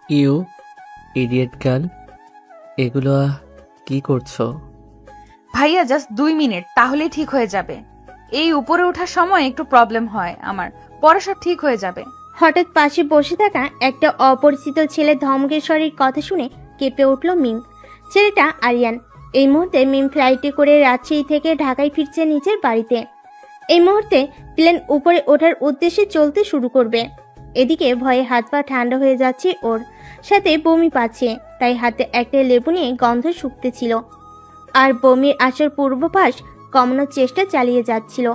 You idiot girl, এগুলো কি করছো? ভাইয়া জাস্ট 2 মিনিট, তাহলেই ঠিক হয়ে যাবে। এই উপরে ওঠার সময় একটু প্রবলেম হয় আমার, পরে সব ঠিক হয়ে যাবে। হঠাৎ পাশে বসে থাকা একটা অপরিচিত ছেলে ধমকের স্বরের কথা শুনে কেঁপে উঠল মিম। ছেলেটা আরিয়ান। এই মুহূর্তে মিম ফ্লাইটে করে রাজশাহী থেকে ঢাকায় ফিরছে নিজের বাড়িতে। এই মুহূর্তে প্লেন উপরে ওঠার উদ্দেশ্যে চলতে শুরু করবে। এদিকে ভয়ে হাত পা ঠান্ডা হয়ে যাচ্ছে ওর, সাথে বমি পাচ্ছে, তাই হাতে একটা লেবু নিয়ে গন্ধ শুকতেছিল আর বমির আসার পূর্বাভাস কমানোর চেষ্টা চালিয়ে যাচ্ছিল।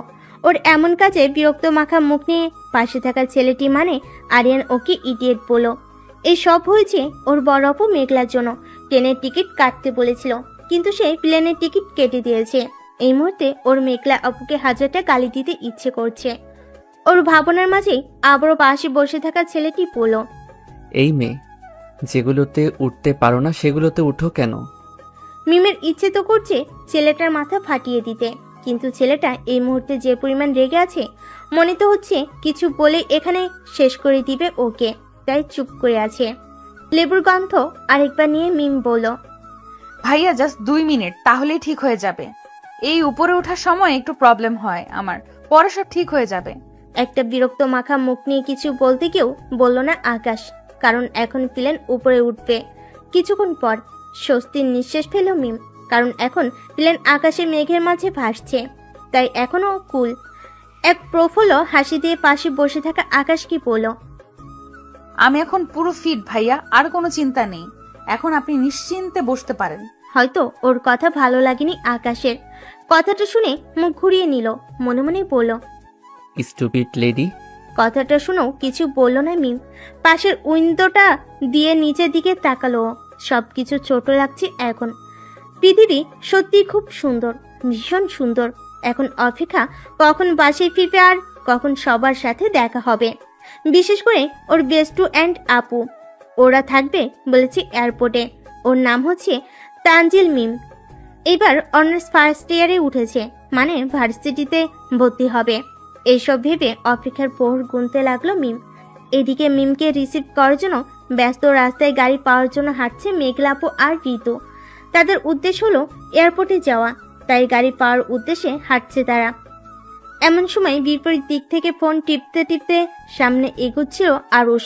ওর এমন কাজে বিরক্ত মাখা মুখ নিয়ে পাশে থাকা ছেলেটি মানে আরিয়ান ওকে ইডিয়েট বলল। এই সব হয়েছে ওর বড় আপু মেঘলার জন্য। ট্রেনের টিকিট কাটতে বলেছিল, কিন্তু সে প্লেনের টিকিট কেটে দিয়েছে। এই মুহূর্তে ওর মেঘলা আপুকে হাজারটা গালি দিতে ইচ্ছে করছে। ওর ভাবনার মাঝেই আবারও পাশে বসে থাকা ছেলেটি বলল, এই মেয়ে, যেগুলোতে উঠতে পারো না সেগুলোতে উঠো কেন? মিমের ইচ্ছে তো করছে ছেলেটার মাথা ফাটিয়ে দিতে, কিন্তু ছেলেটা এই মুহূর্তে যে পরিমাণ রেগে আছে, মনে তো হচ্ছে কিছু বলে এখানে শেষ করে দিবে ওকে, তাই চুপ করে আছে। লেবুর গন্ধ আরেকবার নিয়ে মিম বলল, ভাইয়া জাস্ট 2 মিনিট, তাহলেই ঠিক হয়ে যাবে। এই উপরে ওঠার সময় একটু প্রবলেম হয় আমার, পরে সব ঠিক হয়ে যাবে। একটা বিরক্ত মাখা মুখ নিয়ে কিছু বলতে কেউ বলল না আকাশ, কারণ এখন প্লেন উপরে উঠবে। কিছুক্ষণ পর স্বস্তির নিঃশ্বাস ফেল মিম, কারণ এখন প্লেন আকাশে মেঘের মাঝে ভাসছে, তাই এখনো কুল। এক প্রফুল্ল হাসি দিয়ে পাশে বসে থাকা আকাশকে বলল, আমি এখন পুরো ফিট ভাইয়া, আর কোনো চিন্তা নেই। এখন আপনি নিশ্চিন্তে বসতে পারেন। হয়তো ওর কথা ভালো লাগেনি আকাশের। কথাটা শুনে মুখ ঘুরিয়ে নিল, মনে মনে বলল, স্টুপিড লেডি। কথাটা শুনেও কিছু বলল না মিম। পাশের উইন্ডোটা দিয়ে নিচের দিকে তাকালো ও। সবকিছু ছোট লাগছে এখন। পৃথিবী সত্যি খুব সুন্দর, ভীষণ সুন্দর। এখন অপেক্ষা কখন বাসায় ফিরবে আর কখন সবার সাথে দেখা হবে। বিশেষ করে ওর বেস্ট অ্যান্ড আপু, ওরা থাকবে বলেছে এয়ারপোর্টে। ওর নাম হচ্ছে তানজিল মিম। এবার অনার্স ফার্স্ট ইয়ারে উঠেছে, মানে ভার্সিটিতে ভর্তি হবে। এইসব ভেবে অপেক্ষার প্রহর গুনতে লাগলো মিম। এদিকে মিমকে রিসিভ করার জন্য ব্যস্ত রাস্তায় গাড়ি পাওয়ার জন্য হাঁটছে মেঘলা আপু আর ঋতু। তাদের উদ্দেশ্য হলো এয়ারপোর্টে যাওয়া, তাই গাড়ি পাওয়ার উদ্দেশ্যে হাঁটছে তারা। এমন সময় বিপরীত দিক থেকে ফোন টিপতে টিপতে সামনে এগোচ্ছিল আরুষ।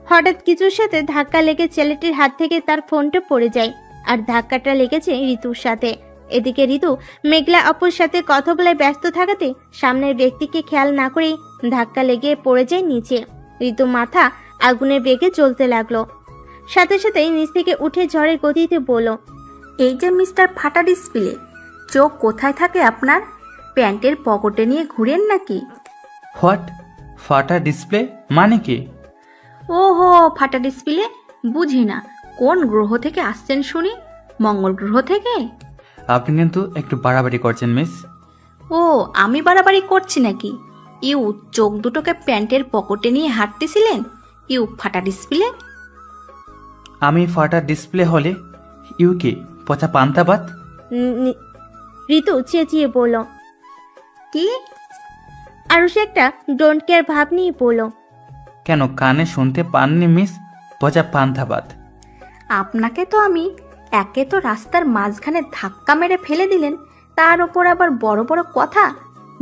হঠাৎ কিছুর সাথে ধাক্কা লেগে ছেলেটির হাত থেকে তার ফোনটা পড়ে যায়, আর ধাক্কাটা লেগেছে ঋতুর সাথে। এদিকে ঋতু মেঘলা আপুর সাথে কথা বলে ব্যস্ত থাকাতে সামনের ব্যক্তিকে খেয়াল না করেই ধাক্কা লেগে পড়ে যায় নিচে। ঋতু মাথা আগুনের বেগে জ্বলতে লাগলো, সাথে সাথেই নিচ থেকে উঠে ঝড়ের গতিতে বলল, এই যে মিস্টার ফাটা ডিসপ্লে, চোখ কোথায় থাকে আপনার? প্যান্টের পকেটে নিয়ে ঘুরেন নাকি? হোয়াট? ফাটা ডিসপ্লে মানে কি? ওহো, ফাটা ডিসপ্লে বুঝি না। কোন গ্রহ থেকে আসছেন শুনি? মঙ্গল গ্রহ থেকে? আপনি কিন্তু একটু বাড়াবাড়ি করছেন মিস। ও, আমি বাড়াবাড়ি করছি নাকি? ইউ চোখ দুটোকে প্যান্টের পকেটে নিয়ে হাঁটতেছিলেন? ইউ ফাটা ডিসপ্লে। আমি ফাটা ডিসপ্লে হলে ইউকে পচা পান্তাবাত। ঋতু চেঁচিয়ে বলল। কি? আরুষ একটা ডোন্ট কেয়ার ভাব নিয়ে বলল, কেন কানে শুনতে পাননি মিস? পচা পান্তাবাত। আপনাকে তো আমি একে তো রাস্তার মাঝখানে ধাক্কা মেরে ফেলে দিলেন, তার ওপর আবার বড় বড় কথা।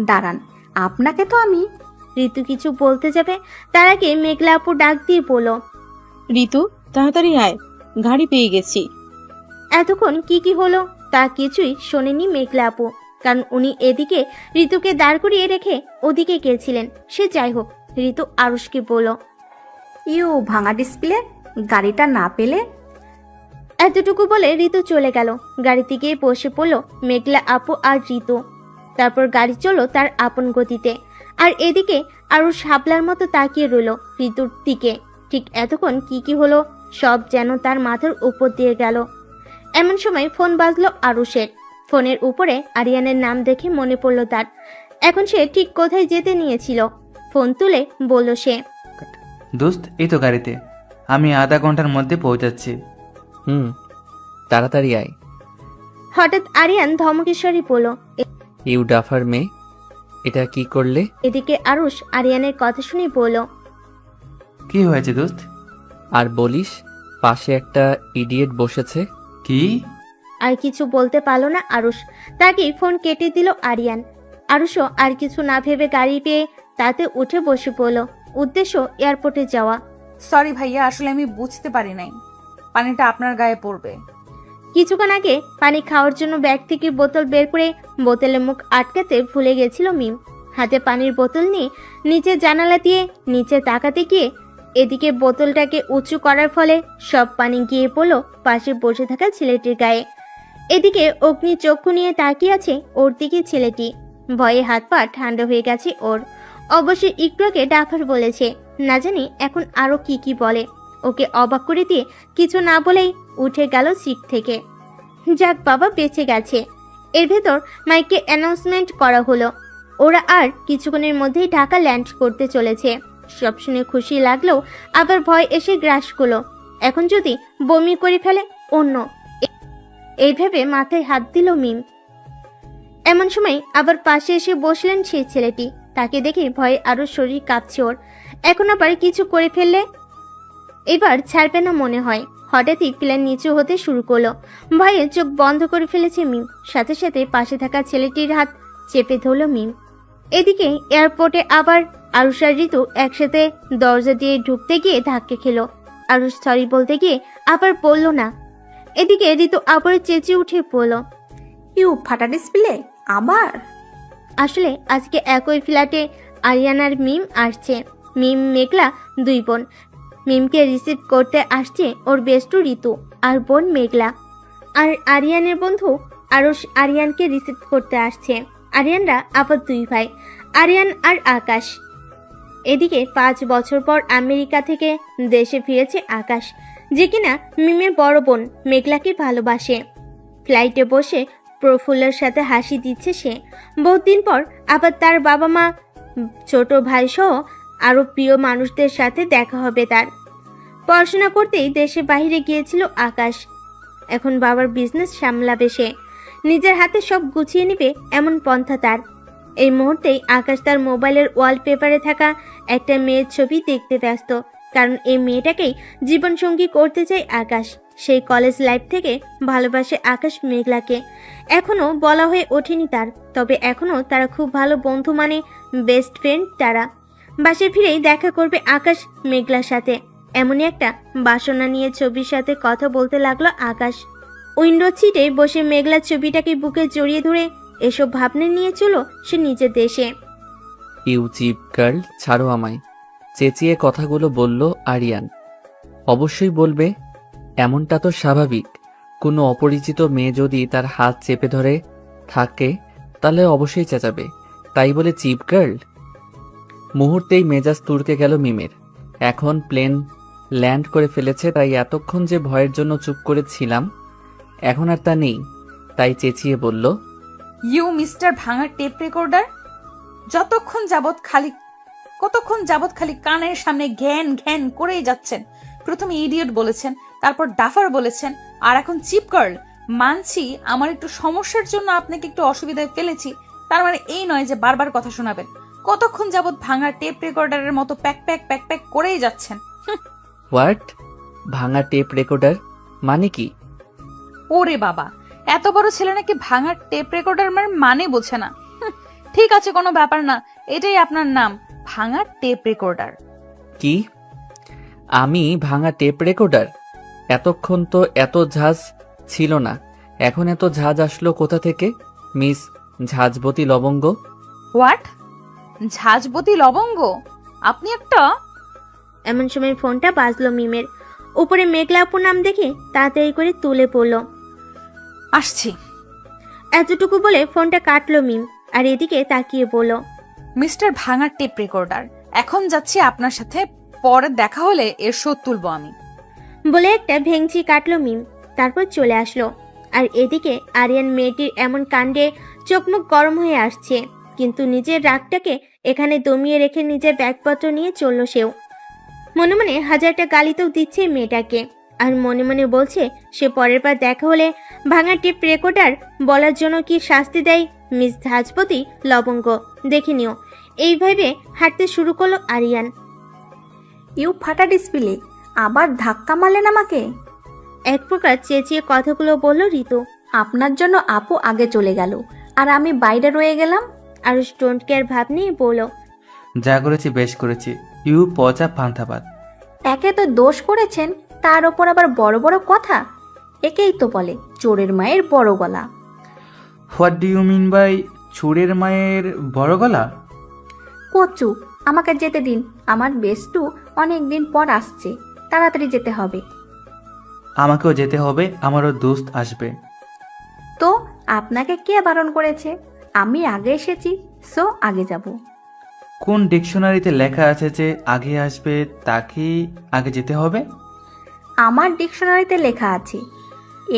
দাঁড়ান, আপনাকে তো আমি। ঋতু কিছু বলতে যাবে, তার আগে মেঘলা আপু ডাক দিয়ে বলল, ঋতু, তাড়াতাড়ি আয়, গাড়ি পেয়ে গেছি। এতক্ষণ কি হলো তা কিছুই শোনেনি মেঘলা আপু, কারণ উনি এদিকে ঋতুকে দাঁড় করিয়ে রেখে ওদিকে গিয়েছিলেন। সে যাই হোক, ঋতু আরুষকে বলল, ইউ ভাঙা ডিসপ্লে, গাড়িটা না পেলে? এতটুকু বলে ঋতু চলে গেল। গাড়িতে গিয়ে বসে পড়ল মেঘলা আপু আর ঋতু। তারপর গাড়ি চলল তার আপন গতিতে, আর এদিকে আরুষ হাবলার মতো তাকিয়ে রইল ঋতুর দিকে। ঠিক এতক্ষণ কি হলো সব যেন তার মাথার উপর দিয়ে গেল। এমন সময় ফোন বাজলো আরুষের। ফোনের উপরে আরিয়ানের নাম দেখে মনে পড়ল তার। এখন সে ঠিক কোথায় যেতে নিয়েছিল। ফোন তুলে বলল সে, দোস্ত, এই তো গাড়িতে। আমি আধা ঘন্টার মধ্যে পৌঁছাচ্ছি। তাড়াতাড়ি আয়। হঠাৎ আরিয়ান ধমকেশ্বরী বলল। ইউ ডাফার মেয়ে, এটা কি করলে? এদিকে আরুষ আরিয়ানের কথা শুনে বলল, কি হয়েছে দোস্ত? আর বলিস, পাশে একটা ইডিয়েট বসেছে। কি? আর কিছু বলতে পারল না আরুষ। তাকে ফোন কেটে দিল আরিয়ান। আরুষও আর কিছু না ভেবে গাড়ি পেয়ে তাতে উঠে বসে পড়ল। উদ্দেশ্য এয়ারপোর্টে যাওয়া। সরি ভাইয়া, আসলে আমি বুঝতে পারি নাই পানিটা আপনার গায়ে পড়বে। কিছুক্ষণ আগে পানি খাওয়ার জন্য ব্যাগ থেকে বোতল বের করে বোতলে মুখ আটকাতে ভুলে গেছিল মিম। হাতে পানির বোতল নিয়ে নিচে জানালা দিয়ে নিচে তাকাতে গিয়ে এদিকে বোতলটাকে উঁচু করার ফলে সব পানি গিয়ে পড়ল পাশে বসে থাকা ছেলেটির গায়ে। এদিকে অগ্নি চক্ষু নিয়ে তাকিয়ে আছে ওর দিকে ছেলেটি। ভয়ে হাত পা ঠান্ডা হয়ে গেছে ওর। অবশ্যই একটু আগে ডাফার বলেছে, না জানি এখন আরো কি কি বলে। ওকে অবাক করে দিয়ে কিছু না বলেই উঠে গেল সিট থেকে। যাক বাবা, বেঁচে গেছে। এর ভেতর মাইকে অ্যানাউন্সমেন্ট করা হলো ওরা আর কিছুক্ষণের মধ্যেই ঢাকা ল্যান্ড করতে চলেছে। সব শুনে খুশি লাগলেও আবার ভয় এসে গ্রাস করলো। এখন যদি বমি করে ফেলে অন্য, এই ভেবে মাথায় হাত দিল মিম। এমন সময় আবার পাশে এসে বসলেন সেই ছেলেটি। তাকে দেখে ভয়ে আরো শরীর কাঁপছে ওর। এখন আবার কিছু করে ফেললে এবার ছাড়বে না মনে হয়। হঠাৎই প্লেন নিচু হতে শুরু করলো। ভয়ে চোখ বন্ধ করে ফেলেছে মিম। সাথে সাথে পাশে থাকা ছেলেটির হাত চেপে ধরল মিম। এদিকে এয়ারপোর্টে আবার আরুষ আর ঋতু একসাথে দরজা দিয়ে ঢুকতে গিয়ে ধাক্কা খেলো। আরুষ সরি বলতে গিয়ে আবার বলল না। এদিকে ঋতু আবার চেঁচিয়ে উঠে পড়ল। ইউ ফাটা ডিসপ্লে আবার? আসলে আজকে একই ফ্ল্যাটে আরিয়ান আর মিম আসছে। মিম মেঘলা দুই বোন। মিমকে রিসিভ করতে আসছে ওর বেস্টু ঋতু আর বোন মেঘলা। আর আরিয়ানের বন্ধু আরুষ আরিয়ানকে রিসিভ করতে আসছে। আরিয়ানরা আবার দুই ভাই, আরিয়ান আর আকাশ। এদিকে 5 বছর পর আমেরিকা থেকে দেশে ফিরেছে আকাশ, যে কিনা মিমের বড় বোন মেঘলাকে ভালোবাসে। ফ্লাইটে বসে প্রফুল্লের সাথে হাসি দিচ্ছে সে। বহুদিন পর আবার তার বাবা মা, ছোট ভাই সহ আরো প্রিয় মানুষদের সাথে দেখা হবে তার। পড়াশোনা করতেই দেশে বাইরে গিয়েছিল আকাশ। এখন বাবার বিজনেস সামলাবে সে। নিজের হাতে সব গুছিয়ে নেবে এমন পন্থা তার। এই মুহূর্তেই আকাশ তার মোবাইলের ওয়ালপেপারে থাকা একটা মেয়ের ছবি দেখতে ব্যস্ত। কারণ এই মেয়েটাকেই জীবনসঙ্গী করতে চায় আকাশ। সেই কলেজ লাইফ থেকে ভালোবাসে আকাশ মেঘলাকে। এখনো বলা হয়ে ওঠেনি তার, তবে এখনো তারা খুব ভালো বন্ধু, মানে বেস্ট ফ্রেন্ড তারা। বাসে ফিরেই দেখা করবে আকাশ মেঘলার সাথে, এমনই একটা বাসনা নিয়ে ছবির সাথে কথা বলতে লাগলো আকাশ। উইন্ডো সিটে বসে মেঘলার ছবিটাকে বুকে জড়িয়ে ধরে এসব ভাবনা নিয়ে চলো সে নিজের দেশে। ইউ চিপ গার্ল, ছাড়ো আমায়, চেঁচিয়ে কথাগুলো বলল আরিয়ান। অবশ্যই বলবে, এমনটা তো স্বাভাবিক। কোনো অপরিচিত মেয়ে যদি তার হাত চেপে ধরে থাকে তাহলে অবশ্যই চেঁচাবে, তাই বলে চিপ গার্ল? মুহূর্তেই মেজাজ তুড়কে গেল মিমের। এখন প্লেন ল্যান্ড করে ফেলেছে, তাই এতক্ষণ যে ভয়ের জন্য চুপ করেছিলাম এখন আর তা নেই। তাই চেঁচিয়ে বলল, ইউ মিস্টার ভাঙা টেপ রেকর্ডার, কতক্ষণ যাবত খালি কানের সামনে ঘ্যান ঘ্যান করেই যাচ্ছেন। প্রথমে ইডিয়ট বলেছেন, তারপর ডাফার বলেছেন, আর এখন চিপ গার্ল। মানছি আমার একটু সমস্যার জন্য আপনাকে একটু অসুবিধায় ফেলেছি, তার মানে এই নয় যে বারবার কথা শোনাবেন। কতক্ষণ যাবত ভাঙা টেপ রেকর্ডারের মতো প্যাক প্যাক প্যাক প্যাক করেই যাচ্ছেন। হোয়াট? ভাঙা টেপ রেকর্ডার মানে কি? ওরে বাবা, এত বড় ছেলে নাকি ভাঙা টেপ রেকর্ডার মানে বোঝে না। ঠিক আছে, কোনো ব্যাপার না, এটাই আপনার নাম, ভাঙা টেপ রেকর্ডার। কি? আমি ভাঙা টেপ রেকর্ডার? এতক্ষণ তো এত ঝাঁজ ছিল না, এখন এত ঝাঁজ আসলো কোথা থেকে? মিস ঝাঁজবতী লবঙ্গ। হোয়াট? ঝাঁজবতী লবঙ্গ? আপনি একটা... এমন সময় ফোনটা বাজলো মিমের। উপরে মেঘলা আপুর নাম দেখে তাড়াতাড়ি করে তুলে পড়লো। আসছি। এতটুকু বলে ফোনটা কাটলো মিম, আর এদিকে তাকিয়ে বলল, মিস্টার ভাঙা টেপ রেকর্ডার, এখন যাচ্ছি আপনার সাথে, পরে দেখা হলে এর শোধ তুলবো আমি। বলে একটা ভেংচি কাটলো মিম, তারপর চলে আসলো। আর এদিকে আরিয়ান মেয়েটির এমন কাণ্ডে চোখ মুখ গরম হয়ে আসছে, কিন্তু নিজের রাগটাকে এখানে দমিয়ে রেখে নিজের ব্যাগপত্র নিয়ে চললো সেও। মনে মনে হাজারটা গালিতেও দিচ্ছে মেয়েটাকে, আর মনে মনে বলছে সে পরের বার দেখা হলে ভাঙা টেপ রেকর্ডার বলার জন্য কি শাস্তি দেয় মিস ঝাঁজবতী লবঙ্গ, দেখে নিও। এইভাবে হাঁটতে শুরু করলো আরিয়ান। ইউ ফাটা ডিসপ্লে আবার ধাক্কা মারলেন আমাকে। এক প্রকার চেঁচিয়ে কথাগুলো বলল ঋতু। আপনার জন্য আপু আগে চলে গেল আর আমি বাইরে রয়ে গেলাম। আরুষ ডোন্ট কেয়ার ভাব নিয়ে বলল। যা করেছি বেশ করেছি, ইউ পচা পান্থাবাদ। একে তো দোষ করেছেন, তার ওপর আবার বড় বড় কথা। একেই তো বলে চোরের মায়ের বড় গলা। What do you mean by চোরের মায়ের বড় গলা? কচু, আমাকে যেতে দিন। আমার বেস্টু অনেক দিন পর আসছে, তাড়াতাড়ি যেতে হবে। আমাকেও যেতে হবে, আমারও দোস্ত আসবে। তো আপনাকে কে বারণ করেছে? আমি আগে এসেছি, সো আগে যাব। কোন ডিকশনারিতে লেখা আছে যে আগে আসবে তাকেই আগে যেতে হবে? আমার ডিকশনারিতে লেখা আছে।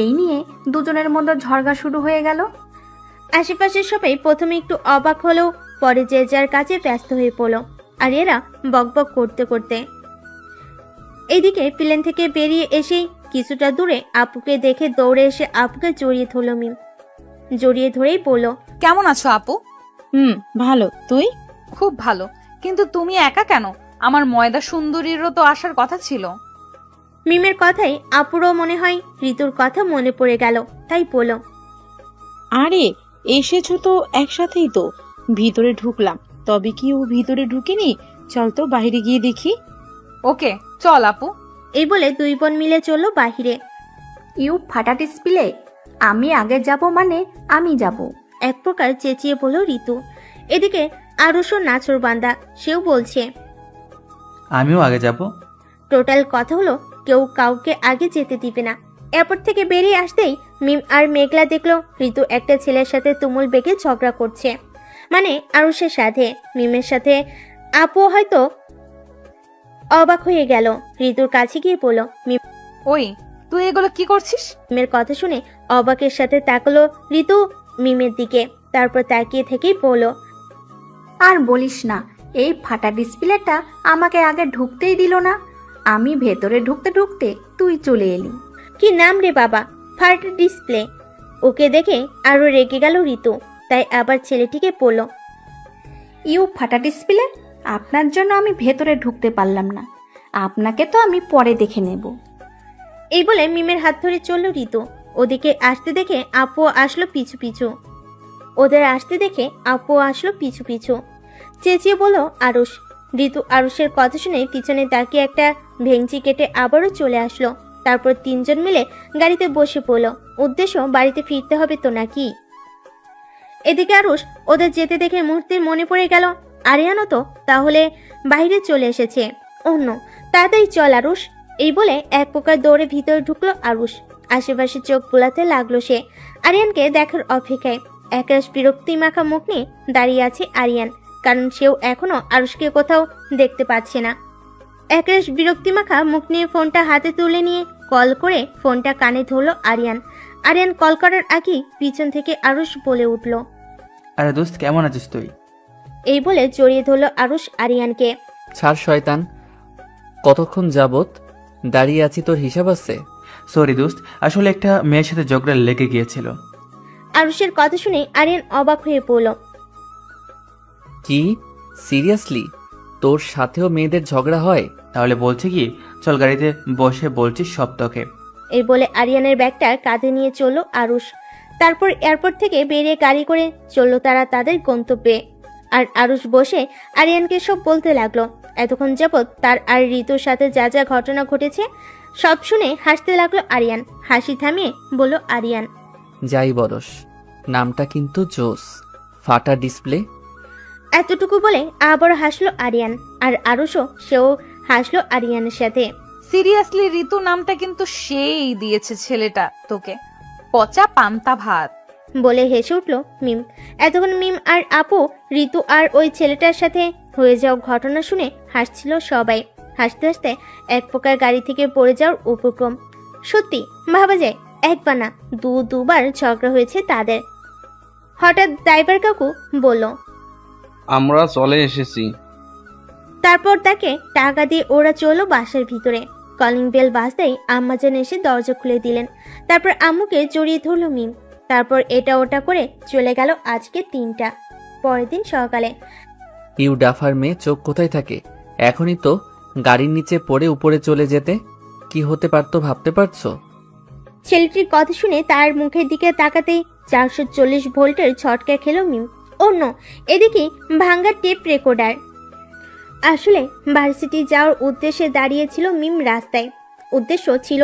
এই নিয়ে দুজনের মধ্যে ঝগড়া শুরু হয়ে গেল। আশেপাশের সবাই প্রথমে একটু অবাক হলেও পরে যে যার কাজে ব্যস্ত হয়ে পড়ল। আর এরা বকবক করতে করতে এইদিকে প্লেন থেকে বেরিয়ে এসেই কিছুটা দূরে আপুকে দেখে দৌড়ে এসে আপুকে জড়িয়ে ধরল মিম। জড়িয়ে ধরেই বলল। কেমন আছো আপু? ভালো, তুই? খুব ভালো। কিন্তু তুমি একা কেন? আমার ময়দা সুন্দরীরও তো আসার কথা ছিল। মিমের কথাই আপুরও মনে হয় ঋতুর কথা মনে পড়ে গেল, তাই বলল। আরে এসেছো তো একসাথেই তো। ভিতরে ঢুকলাম, তবে কি ও ভিতরে ঢুকেনি? চল তো বাইরে গিয়ে দেখি। ওকে চল আপু। এই বলে দুই বোন মিলে চলল বাহিরে। ইউ ফাটা ডিসপ্লে, আমি আগে যাব মানে আমি যাব। এক প্রকার চেঁচিয়ে বলল ঋতু। এদিকে আরুষও নাচর বান্দা, সেও বলছে। আমিও আগে যাব। টোটাল কথা হলো কেউ কাউকে আগে যেতে দিবে না। এয়ারপোর্ট থেকে বেরিয়ে আসতেই মিম আর মেঘলা দেখলো ঋতু একটা ছেলের সাথে তুমুল বেগে ঝগড়া করছে, মানে আরুষের সাথে। মিমের সাথে আপু হয়তো অবাক হয়ে গেল, ঋতুর কাছে গিয়ে বলল। ওই তুই এগুলো কি করছিস? মিমের কথা শুনে অবাকের সাথে তাকালো ঋতু মিমের দিকে, তারপর তাকিয়ে থেকেই বলল। আর বলিস না, এই ফাটা ডিসপ্লেটা আমাকে আগে ঢুকতেই দিল না। আমি ভেতরে ঢুকতে ঢুকতে তুই চলে এলি। কি নাম রে বাবা, ফাটা ডিসপ্লে। ওকে দেখে আরো রেগে গেল ঋতু, তাই আবার ছেলেটিকে বলল। ইউ ফাটা ডিসপ্লে, আপনার জন্য আমি ভেতরে ঢুকতে পারলাম না। আপনাকে তো আমি পরে দেখে নেব। এই বলে মিমের হাত ধরে চলল ঋতু। ওদিকে আসতে দেখে আপু আসলো পিছু পিছু। ওদের আসতে দেখে আপু আসলো পিছু পিছু। চেঁচিয়ে বলল আরুষ। ঋতু আরুষের কথা শুনে পিছনে তাকিয়ে একটা ভেঙচি কেটে আবারও চলে আসলো। তারপর তিনজন মিলে গাড়িতে বসে পড়লো। উদ্দেশ্য বাড়িতে ফিরতে হবে তো নাকি। এদিকে আরুষ ওদের যেতে দেখে মুহূর্তে মনে পড়ে গেল আরিয়ানও তো তাহলে বাইরে চলে এসেছে। অন্য তাড়াতাড়ি চল আরুষ। এই বলে এক প্রকার দৌড়ে ভিতরে ঢুকলো আরুষ। আশেপাশে চোখ বোলাতে লাগলো সে। আরিয়ানকে দেখার অপেক্ষায় একরাশ বিরক্তি মাখা মুখ নিয়ে দাঁড়িয়ে আছে আরিয়ান, কারণ সেও এখনো আরুষকে কোথাও দেখতে পাচ্ছে না। একরাশ বিরক্তি মাখা মুখ নিয়ে ফোনটা হাতে তুলে নিয়ে কল করে ফোনটা কানে ধরলো আরিয়ান। আরিয়ান কল করার আগেই পিছন থেকে আরুষ বলে উঠল। আরে দোস্ত, কেমন আছিস তুই? এই বলে জড়িয়ে ধরলো আরুষ আরিয়ানকে। ছাড় শয়তান, কতক্ষণ যাবত দাঁড়িয়ে আছি, তোর হিসাব আছে? সরি দোস্ত, আসলে একটা মেয়ের সাথে ঝগড়া লেগে গিয়েছিল। আরুষের কথা শুনে আরিয়ান অবাক হয়ে পড়ল। কি সিরিয়াসলি? তোর সাথেও মেয়েদের ঝগড়া হয়? তাহলে বলছে কি, চল গাড়িতে বসে বলছি সব তোকে। এই বলে আরিয়ানের ব্যাগটা কাঁধে নিয়ে চলল আরুষ। তারপর এয়ারপোর্ট থেকে বেরিয়ে গাড়ি করে চলল তারা তাদের গন্তব্যে। আর আরুষ বসে আরিয়ানকে সব বলতে লাগলো। এতক্ষণ যাবৎ তার আর ঋতুর সাথে যা যা ঘটনা ঘটেছে সব শুনে হাসতে লাগলো আরিয়ান। হাসি থামিয়ে বলল আরিয়ান। যাই বরস, নামটা কিন্তু জোস, ফাটা ডিসপ্লে। এতটুকু বলে আবার হাসলো আরিয়ান। আর আরুষও সেও হাসলো আরিয়ানের সাথে। সিরিয়াসলি ঋতু নামটা কিন্তু সেই দিয়েছে ছেলেটা তোকে, পচা পান্তা ভাত। বলে হেসে উঠলো মিম। এতক্ষণ মিম আর আপু ঋতু আর ওই ছেলেটার সাথে হয়ে যাওয়া ঘটনা শুনে হাসছিল সবাই। হাসতে হাসতে এক প্রকার গাড়ি থেকে পড়ে যাওয়ার উপক্রম। সত্যি ভাবা যায় একবার না দুবার ঝগড়া হয়েছে তাদের। হঠাৎ ড্রাইভার কাকু বলল, আমরা চলে এসেছি। তারপর তাকে টাকা দিয়ে ওরা চললো বাসার ভিতরে। কলিং বেল বাজতেই আম্মাজান এসে দরজা খুলে দিলেন। তারপর আম্মুকে জড়িয়ে ধরলো মিম। তারপর এটা ওটা করে চলে গেল আজকে 3টা। পরের দিন সকালে ইউ ডাফার মেয়ে, চোখ কোথায় থাকে? এখনই তো গাড়ির নিচে পড়ে উপরে চলে যেতে? কি হতে পারতো ভাবতে পারছো? ছেলেটির কথা শুনে তার মুখের দিকে তাকাতেই 440 ভোল্টের ঝটকা খেল মিম। অন্য এদিকে ভাঙ্গা টেপ রেকর্ডার। আসলে ভার্সিটি যাওয়ার উদ্দেশ্যে দাঁড়িয়েছিল মিম রাস্তায়। উদ্দেশ্য ছিল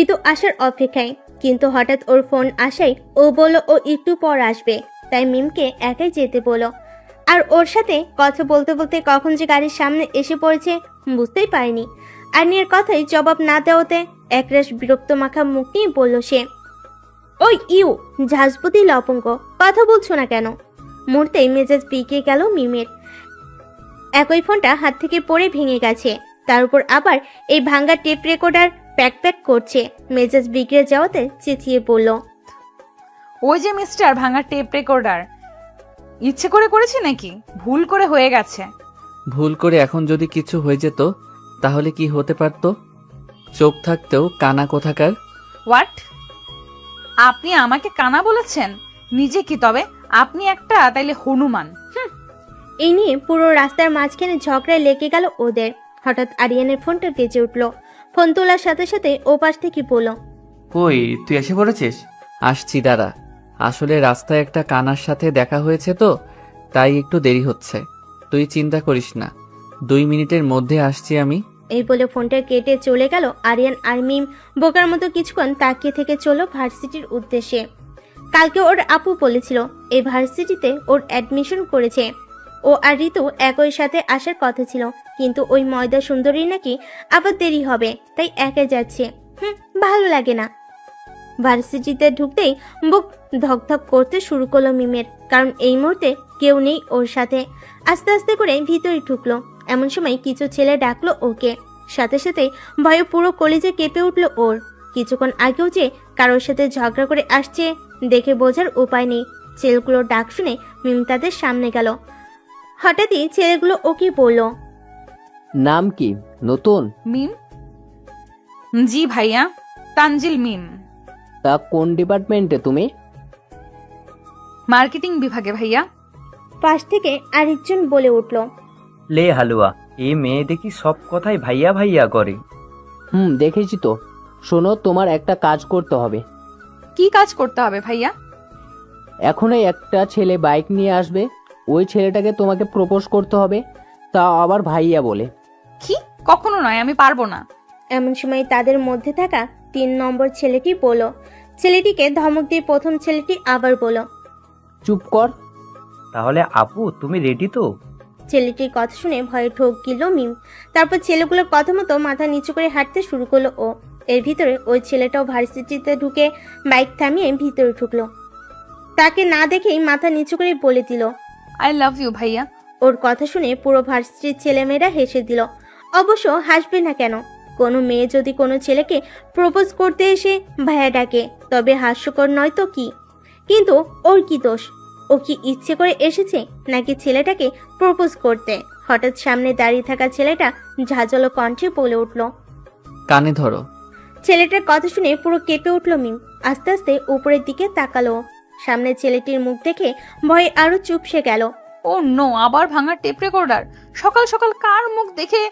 ঋতু আসার অপেক্ষায়, কিন্তু হঠাৎ ওর ফোন আসায় ও বলল ও একটু পর আসবে, তাই মিমকে একাই যেতে বলল। আর ওর সাথে কথা বলতে বলতে কখন যে গাড়ির সামনে এসে পড়েছে বুঝতেই পারেনি। আর্নিয়ার কথায় জবাব না দেওয়াতে একরাশ বিরক্ত মাখা মুখ নিয়ে বলল সে, ওই ইউ ঝাঁজপতি লপঙ্ক, কথা বলছো না কেন? মুহূর্তেই মেজাজ বিগড়ে গেল মিমের। একই ফোনটা হাত থেকে পড়ে ভেঙে গেছে, তার উপর আবার এই ভাঙ্গা টেপ রেকর্ডার প্যাক প্যাক করছে। মেজাজ বিগড়ে যাওয়াতে চেঁচিয়ে বলল, ওই যে মিস্টার ভাঙা টেপ রেকর্ডার, ইচ্ছে করে করেছি নাকি ভুল করে হয়ে গেছে? ভুল করে এখন যদি কিছু হয়ে যেত তাহলে কি হতে পারতো? চোখ থাকতেও কানা কোথাকার। হোয়াট? আপনি আমাকে কানা বলেছেন? নিজে কি তবে আপনি একটা তাইলে হনুমান। এই নিয়ে পুরো রাস্তার মাঝখানে ঝগড়ায় লেগে গেল ওদের। হঠাৎ আরিয়ানের ফোনটা বেজে উঠল। ফোন তোলার সাথে সাথে ও পাশ থেকে বলল, কই তুই এসে পড়েছিস? আসছি দাঁড়া। আসলে রাস্তায় একটা কানার সাথে দেখা হয়েছে তো, তাই একটু দেরি হচ্ছে। তুই চিন্তা করিস না, 2 মিনিটের মধ্যে আসছি আমি। এই বলে ফোনটা কেটে চলে গেল আরিয়ান। আর মিম বোকার মতো কিছুক্ষণ তাকিয়ে থেকে চলো ভার্সিটির উদ্দেশ্যে। কালকে ওর আপু বলেছিল এই ভার্সিটিতে ওর অ্যাডমিশন করেছে। ও আর ঋতু একই সাথে আসার কথা ছিল, কিন্তু ওই ময়দা সুন্দরী নাকি আবার দেরি হবে, তাই একা যাচ্ছে। ভালো লাগে না। ভার্সিটিতে ঢুকতেই বুক ধকধক করতে শুরু করলো মিমের, কারণ এই মুহূর্তে কেউ নেই ওর সাথে। আস্তে আস্তে করে ভিতরে ঢুকলো। এমন সময় কিছু ছেলে ডাকলো ওকে। সাথে সাথে ভয়ে পুরো কলিজে কেঁপে উঠলো ওর। কিছুক্ষণ আগেও যে কারোর সাথে ঝগড়া করে আসছে দেখে বোঝার উপায় নেই। ছেলেগুলোর ডাক শুনে মিম তাদের সামনে গেল। হঠাৎই ছেলেগুলো ওকে বলল, নাম কি নতুন? মিম? জি ভাইয়া, তানজিল মিম। তা কোন ডিপার্টমেন্টে তুমি? মার্কেটিং বিভাগে ভাইয়া। পাশ থেকে আরেকজন বলে উঠল, লে হালুয়া, এই মেয়ে দেখি সব কথাই ভাইয়া ভাইয়া করে। দেখেছি তো। শোনো, তোমার একটা কাজ করতে হবে। কি কাজ করতে হবে ভাইয়া? এখনই একটা ছেলে বাইক নিয়ে আসবে, ওই ছেলেটাকে তোমাকে প্রপোজ করতে হবে, তাও আবার ভাইয়া বলে। কি? কখনো নয়, আমি পারবো না। এমন সময় তাদের মধ্যে থাকা 3 নম্বর ছেলেটি বলল। ছেলেটিকে ধমক দিয়ে প্রথম ছেলেটি আবার বলল, চুপ কর। তাহলে আপু তুমি রেডি তো? ছেলেটির কথা শুনে ভয়ে ঠোক গিল মিম। তারপর ছেলেগুলোর কথা মতো মাথা নিচু করে হাঁটতে শুরু করলো ও। এর ভিতরে ওই ছেলেটাও ভার্সিটিতে ঢুকে বাইক থামিয়ে ভিতরে ঢুকলো। তাকে না দেখেই মাথা নিচু করে বলে দিল, আই লাভ ইউ ভাইয়া। ওর কথা শুনে পুরো ভার্সিটির ছেলেমেয়েরা হেসে দিল। অবশ্য হাসবে না কেন? কোনো মেয়ে যদি কোনো ছেলেকে প্রপোজ করতে এসে ভাইয়া ডাকে তবে হাস্যকর নয় তো কি? কিন্তু ওর কি দোষ? ও কি ইচ্ছে করে এসেছে নাকি ছেলেটাকে প্রপোজ করতে? হঠাৎ সামনে দাঁড়িয়ে থাকা ছেলেটা ঝাঁঝালো কণ্ঠে বলে উঠল। কানে ধরো। ছেলেটার কথা শুনে পুরো কেঁপে উঠল মিম। আস্তে আস্তে উপরের দিকে তাকালো। সামনে ছেলেটির মুখ দেখে ভয়ে আরো চুপসে গেল। ও নো, আবার ভাঙা টেপ রেকর্ডার। সকাল সকাল কার মুখ দেখে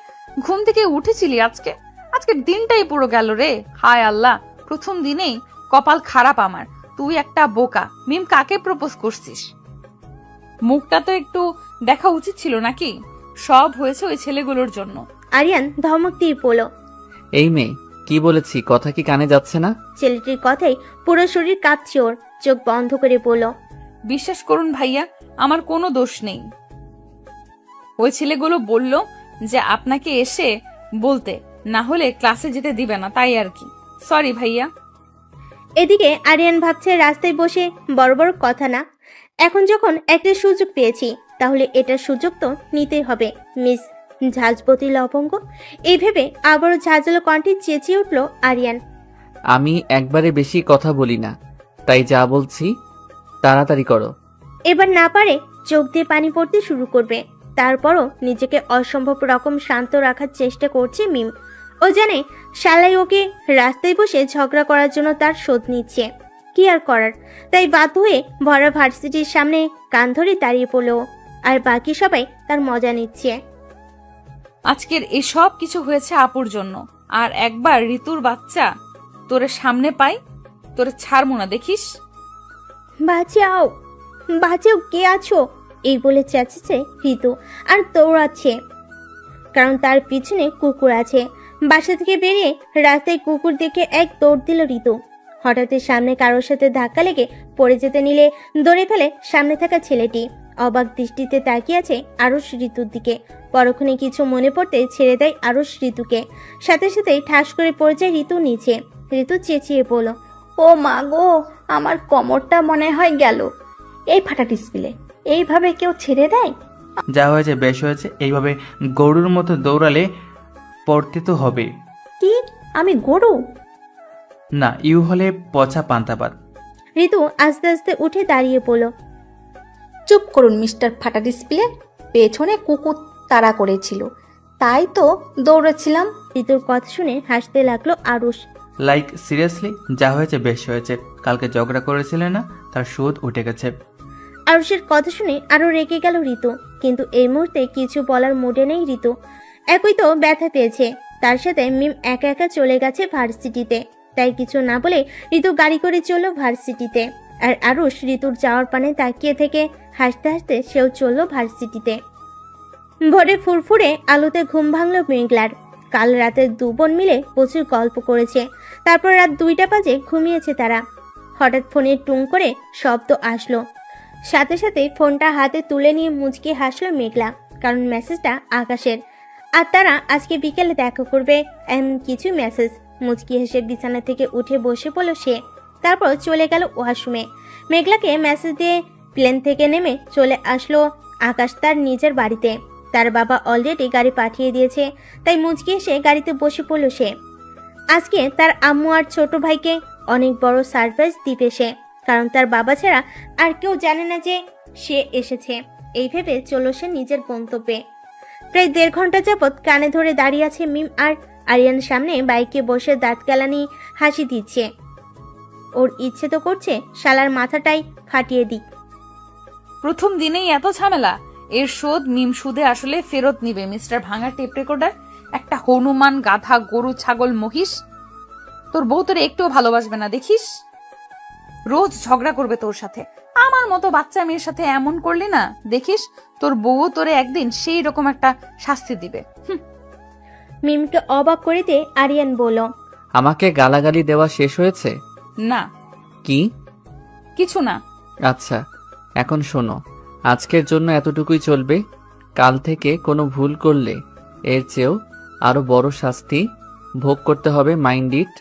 ঘুম থেকে উঠেছিলি আজকে? আজকের দিনটাই পুরো গেল রে। হায় আল্লাহ, প্রথম দিনেই কপাল খারাপ আমার। তুই একটা বোকা। মিম, কাকে প্রপোজ করছিস? মুখটা তো একটু দেখা উচিত ছিল নাকি? সব হয়েছে ওই ছেলেগুলোর জন্য। আরিয়ান ধমক দিয়ে বলল। এই মেয়ে, কি বলেছি কথা কি কানে যাচ্ছে না? ছেলেটির কথাই পুরো শরীর কাঁপছে ওর। চোখ বন্ধ করে বলল, বিশ্বাস করুন ভাইয়া, আমার কোনো দোষ নেই। ওই ছেলেগুলো বলল যে আপনাকে এসে বলতে, না হলে ক্লাসে যেতে দিবে না, তাই আর কি। সরি ভাইয়া। এদিকে আরিয়ান ভাবছে রাস্তায় বসে বড় বড় কথা না, এখন যখন একটা সুযোগ পেয়েছি তাহলে এটার সুযোগ তো নিতেই হবে। মিস ঝাঁঝপতি লবঙ্গ, এই ভেবে আবারও ঝাঁঝালো কণ্ঠে চেঁচিয়ে উঠল আরিয়ান। আমি একবারে বেশি কথা বলি না, তাই যা বলছি তাড়াতাড়ি করো। এবার না পারে চোখ দিয়ে পানি পড়তে শুরু করবে। তারপরও নিজেকে অসম্ভব রকম শান্ত রাখার চেষ্টা করছে মিম। ও জানে শালাই ওকে রাস্তায় বসে ঝগড়া করার জন্য তার শোধ নিচ্ছে। কি আর করার, তাই বাধ্য হয়ে ভরা ভার্সিটির সামনে কান ধরে দাঁড়িয়ে পড়ল। আর বাকি সবাই তার মজা নিচ্ছে। আজকের এই সব কিছু হয়েছে আপুর জন্য। আর একবার ঋতুর বাচ্চা তোরে সামনে পাই, তোরে ছাড়বো না, দেখিস। বাঁচাও, বাঁচাও, কে আছো? এই বলে চেঁচেছে ঋতু আর দৌড়াচ্ছে, কারণ তার পিছনে কুকুর আছে। বাসা থেকে বেরিয়ে রাস্তায় কুকুর দেখে এক দৌড় দিল ঋতু। হঠাৎ সামনে কারোর সাথে ধাক্কা লেগে পড়ে যেতে নিলে দৌড়ে ফেলে সামনে থাকা ছেলেটি। অবাক দৃষ্টিতে তাকিয়ে আছে আরুষ ঋতুর দিকে। পরক্ষণে কিছু মনে পড়তে ছেড়ে দেয় আরুষ ঋতুকে। সাথে সাথেই ঠাস করে পড়ে যায় ঋতু নিচে। ঋতু চেঁচিয়ে বলল, ও মা গো, আমার কোমরটা মনে হয় গেল। এই ফাটা ডিসপ্লে, এইভাবে কেউ ছেড়ে দেয়? যা হয়েছে বেশ হয়েছে, এইভাবে গরুর মতো দৌড়ালে পড়তে তো হবে। কি, আমি গরু? না, ইউ হলে পচা পান্তাবাদ। ঋতু আস্তে আস্তে উঠে দাঁড়িয়ে পড়ল। চুপ করুন মিস্টার ফাটা ডিসপ্লে। পেছনে কুকুর তাড়া করেছিল, তাই তো দৌড়েছিলাম। ঋতুর কথা শুনে হাসতে লাগলো আরুষ। লাইক সিরিয়াসলি, যা হয়েছে বেশ হয়েছে। কালকে ঝগড়া করেছিলে না, তার সুদ উঠে গেছে। আরুষের কথা শুনে আরো রেগে গেল ঋতু, কিন্তু এই মুহূর্তে কিছু বলার মুডে নেই ঋতু। একই তো ব্যথা পেয়েছে, তার সাথে মিম একা একা চলে গেছে ভার্সিটিতে। তাই কিছু না বলে ঋতু গাড়ি করে চলল ভার্সিটিতে। আর আরুষ ঋতুর যাওয়ার পানে তাকিয়ে থেকে হাসতে হাসতে সেও চলল ভার্সিটিতে। ভোরে ফুরফুরে আলোতে ঘুম ভাঙল মেঘলার। কাল রাতে দু বোন মিলে প্রচুর গল্প করেছে। তারপর রাত 2টা বাজে ঘুমিয়েছে তারা। হঠাৎ ফোনে টুং করে শব্দ আসলো। সাথে সাথে ফোনটা হাতে তুলে নিয়ে মুচকি হাসলো মেঘলা, কারণ মেসেজটা আকাশের। আর তারা আজকে বিকেলে দেখা করবে এমন কিছু মেসেজ। মুচকি হেসে বিছানা থেকে উঠে বসে পড়ল সে। তারপর চলে গেল ওয়াশরুমে। মেঘলাকে মেসেজ দিয়ে প্লেন থেকে নেমে চলে আসলো আকাশ তার নিজের বাড়িতে। তার বাবা অলরেডি গাড়ি পাঠিয়ে দিয়েছে, তাই মুচকি এসে গাড়িতে বসে পড়ল সে। আজকে তার আম্মু আর ছোট ভাইকে অনেক বড় সারপ্রাইজ দিবে সে, কারণ তার বাবা ছাড়া আর কেউ জানে না যে সে এসেছে। এই ভেবে চলল সে নিজের গন্তব্যে। প্রায় 1.5 ঘন্টা যাবৎ কানে ধরে দাঁড়িয়ে আছে মিম আর আরিয়ান সামনে বাইকে বসে দাঁত কেলানি হাসি দিচ্ছে। ওর ইচ্ছে তো করছে শালার মাথাটাই ফাটিয়ে দিক। প্রথম দিনেই এত ঝামেলা। এর শোধ মিম সুদে আসলে ফেরত নিবে মিস্টার ভাঙা টেপ রেকর্ডার। একটা হনুমান, গাধা, গরু, ছাগল, মহিষ। তোর বউ তোরে একটুও ভালোবাসবে না, দেখিস। রোজ ঝগড়া করবে তোর সাথে। আমার মতো বাচ্চা মেয়ের সাথে এমন করলি না, দেখিস তোর বউও তোরে একদিন সেই রকম একটা শাস্তি দিবে। মিমকে অবাক করে দিয়ে আরিয়ান বলল, আমাকে গালাগালি দেওয়া শেষ হয়েছে? না, কি? কিছু না। আচ্ছা, এখন শোনো, আজকের জন্য এতটুকুই চলবে। কাল থেকে কোনো ভুল করলে এর চেয়েও আরো বড় শাস্তি ভোগ করতে হবে, মাইন্ড ইট।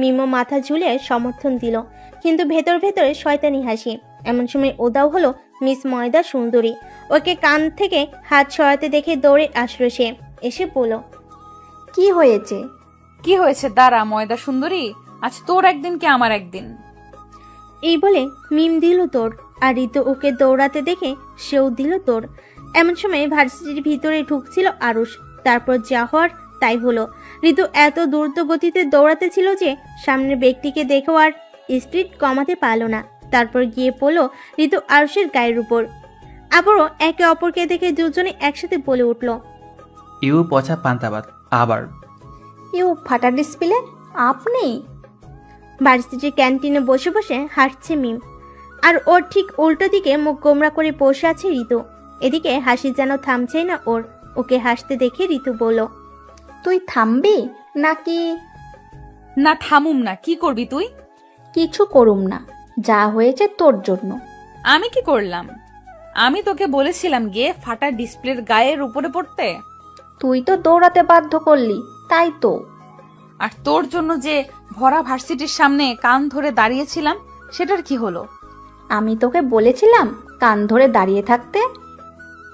মিমও মাথা ঝুলিয়ে সমর্থন দিল, কিন্তু ভেতর ভেতরে শয়তানি হাসি। এমন সময় ওদাও হলো মিস ময়দা সুন্দরী। ওকে কান থেকে হাত সরাতে দেখে দৌড়ে আসলো সে। এসে বলল, কি হয়েছে? কি হয়েছে? দাঁড়া ময়দা সুন্দরী, আজ তোর একদিন কি আমার একদিন। এই বলে মিম দিল দৌড়, আর ঋতু ওকে দৌড়াতে দেখে সেও দিল দৌড়। এমন সময় ভার্সিটির ভিতরে ঢুকছিল আরুষ। তারপর যা হওয়ার তাই হলো। ঋতু এত দ্রুত গতিতে দৌড়াতে ছিল যে সামনের ব্যক্তিকে দেখেও আর স্পিড কমাতে পারল না। তারপর গিয়ে পড়লো ঋতু আরুষের গায়ের উপর। আবারও একে অপরকে দেখে দুজনে একসাথে বলে উঠল, ইউ পচা পান্তাবাদ। আবার ইউ ফাটা ডিসপ্লে, আপনি? ভার্সিটির ক্যান্টিনে বসে বসে হাঁটছে মিম, আর ওর ঠিক উল্টো দিকে মুখ গোমরা করে বসে আছে ঋতু। এদিকে হাসি যেন থামছেই না ওর। ওকে হাসতে দেখে ঋতু বলল, তুই থামবি নাকি? না, থামুম না। কি করবি তুই? কিছু করুম না, যা হয়েছে তোর জন্য। আমি কি করলাম? আমি তোকে বলেছিলাম গিয়ে ফাটা ডিসপ্লের গায়ের উপরে পড়তে। তুই তো দৌড়াতে বাধ্য করলি, তাই তো। আর তোর জন্য যে ভরা ভার্সিটির সামনে কান ধরে দাঁড়িয়েছিলাম, সেটার কি হলো? আমি তোকে বলেছিলাম কান ধরে দাঁড়িয়ে থাকতে।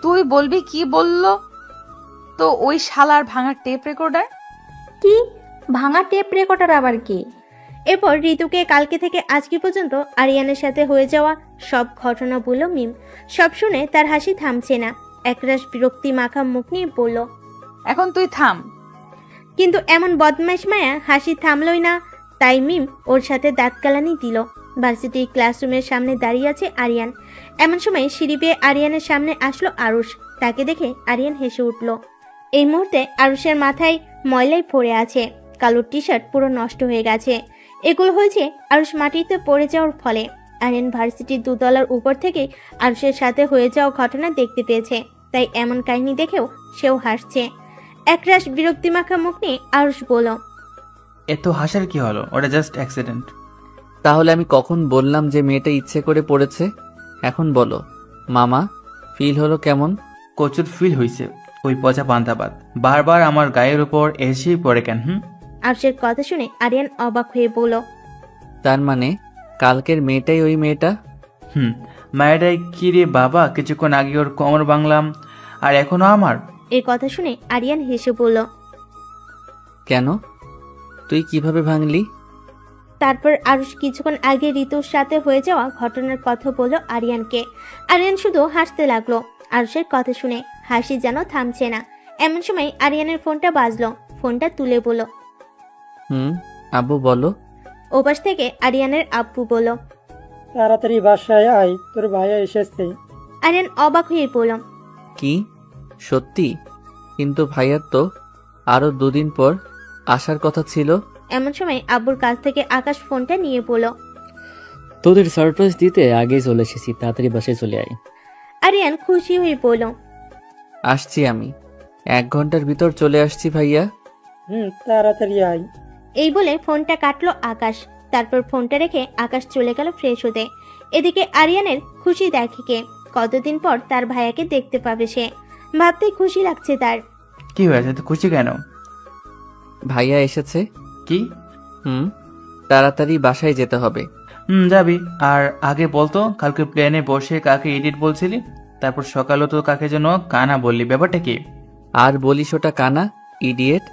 তুই বলবি কি বললো তো ওই শালার ভাঙা টেপ রেকর্ডার? কি ভাঙা টেপ রেকর্ডার আবার কি? এরপর ঋতুকে কালকে থেকে আজকে পর্যন্ত আরিয়ানের সাথে হয়ে যাওয়া সব ঘটনা বলল মিম। সব শুনে তার হাসি থামছে না। একরাশ বিরক্তি মাখা মুখ নিয়ে বলল, এখন তুই থাম। কিন্তু এমন বদমাইশ মায়া হাসি থামলই না। তাই মিম ওর সাথে দাঁত কালানি দিল। ভার্সিটির ক্লাসরুমের সামনে দাঁড়িয়ে আছে আরিয়ান। এমন সময় সিঁড়ি বেয়ে আরিয়ানের সামনে আসলো আরুষ। তাকে দেখে আরিয়ান হেসে উঠল। এই মুহূর্তে আরুষের মাথায় ময়লাই পড়ে আছে, কালো টি শার্ট পুরো নষ্ট হয়ে গেছে। এগুলো হয়েছে আরুষ মাটিতে পড়ে যাওয়ার ফলে। আরিয়ান ভার্সিটির 2 তলার উপর থেকে আরুষের সাথে হয়ে যাওয়া ঘটনা দেখতে পেয়েছে, তাই এমন কাহিনী দেখেও সেও হাসছে। একরাশ বিরক্তিমাখা মুখ নিয়ে আরুষ বলল, এত হাসার কি হলো, ওটা জাস্ট অ্যাক্সিডেন্ট। তাহলে আমি কখন বললাম যে মেয়েটা ইচ্ছে করে পড়েছে? এখন বলো মামা, ফিল হলো কেমন? প্রচুর ফিল হয়েছে। ওই পচা পান্তাবাদ বারবার আমার গায়ের উপর এসেই পড়ে কেন? আরুষের কথা শুনে আরিয়ান অবাক হয়ে বলল, তার মানে কালকের মেয়েটাই ওই মেয়েটা? মায়েরাই কি রে বাবা, কিছুক্ষণ আগে ওর কোমর বাংলাম আর এখনো আমার। এই কথা শুনে আরিয়ান হেসে বলল, কেন, তুই কিভাবে ভাঙলি? তারপর আরুষ কিছুক্ষণ আগে ঋতুর সাথে হয়ে যাওয়া ঘটনার কথা বলল আরিয়ানকে। আরিয়ান শুধু হাসতে লাগলো। আরুষের কথা শুনে হাসি যেন থামছে না। এমন সময় আরিয়ানের ফোনটা বাজলো। ফোনটা তুলে বলল, আব্বু বলো। ওপাশ থেকে আরিয়ানের আব্বু বলল, তাড়াতাড়ি বাসায় আয়, তোর ভাইয়া এসেছে। আরিয়ান অবাক হয়ে বলল, কি সত্যি? কিন্তু ভাইয়ার তো আরো 2 দিন পর আসার কথা ছিল। এমন সময় আব্বুর কাছ থেকে আকাশ ফোনটা নিয়ে বলল, তোদের সারপ্রাইজ দিতে আগেই চলে এসেছি, তাড়াতাড়ি বাসায় চলে আয়। আরিয়ান খুশি হয়ে বলল, আসছি আমি, 1 ঘন্টার ভিতর চলে আসছি ভাইয়া। তাড়াতাড়ি আয়। এই বলে ফোনটা কাটলো আকাশ। তারপর ফোনটা রেখে আকাশ চলে গেল ফ্রেশ হতে। এদিকে আরিয়ানের খুশি দেখে কে, কতদিন পর তার ভাইয়াকে দেখতে পাবে সে। ভাবতেই খুশি লাগছে তার। কি হয়েছে, তো খুশি কেন? ভাইয়া এসেছে। কি? তাড়াতাড়ি বাসায় যেতে হবে। যাবি। আর আগে বলতো, কালকে প্লেনে বসে কাকে ইডিট বলছিলি, তারপর সকালও তো কাকে যেন কানা বললি, ব্যাপারটা কি? আর বলিস ওটা কানা, ইডিয়েট,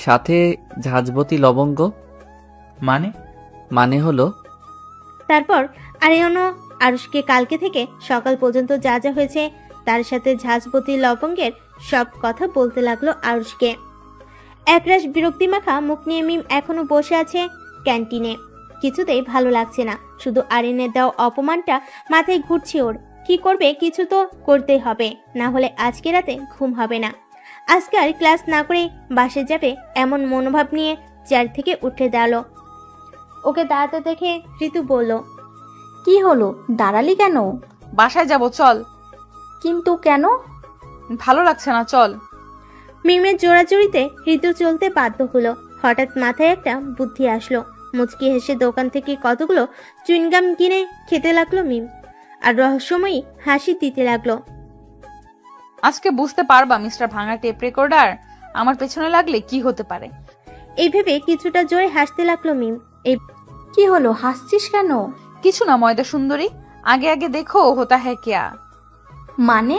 সাথে ঝাঁঝবতী লবঙ্গ। মানে হলো। তারপর আরিয়ানও আরুষকে কালকে থেকে সকাল পর্যন্ত যা যা হয়েছে তার সাথে ঝাঁঝবতী লবঙ্গের সব কথা বলতে লাগলো আরুষকে। একরাশ বিরক্তিমাখা মুখ নিয়ে মিম এখনো বসে আছে ক্যান্টিনে। কিছুতেই ভালো লাগছে না, শুধু আরিয়ানের দেওয়া অপমানটা মাথায় ঘুরছে ওর। কি করবে, কিছু তো করতেই হবে, না হলে আজকে রাতে ঘুম হবে না। আজকে আর ক্লাস না করে বাসে যাবে এমন মনোভাব নিয়ে চেয়ার থেকে উঠে দাঁড়ালো। ওকে দাঁড়াতে দেখে ঋতু বলল, কি হলো, দাঁড়ালি কেন? বাসায় যাব, চল। কিন্তু কেন? ভালো লাগছে না, চল। মিমের জোড়াজুড়িতে ঋতু চলতে বাধ্য হলো। হঠাৎ মাথায় একটা বুদ্ধি আসলো। মুচকি হেসে দোকান থেকে কতগুলো চুইনগাম কিনে খেতে লাগলো মিম, আর রহস্যময়ী হাসি দিতে লাগলো। আজকে বুঝতে পারবা মিস্টার ভাঙা টেপ রেকর্ডার আমার পেছনে লাগলে কি হতে পারে। এই ভেবে কিছুটা জোরে হাসতে লাগলো মিম। কি হলো, হাসছিস কেন? কিছু না ময়দা সুন্দরী, আগে আগে দেখো হোতা হ্যাঁ কিয়া। মানে?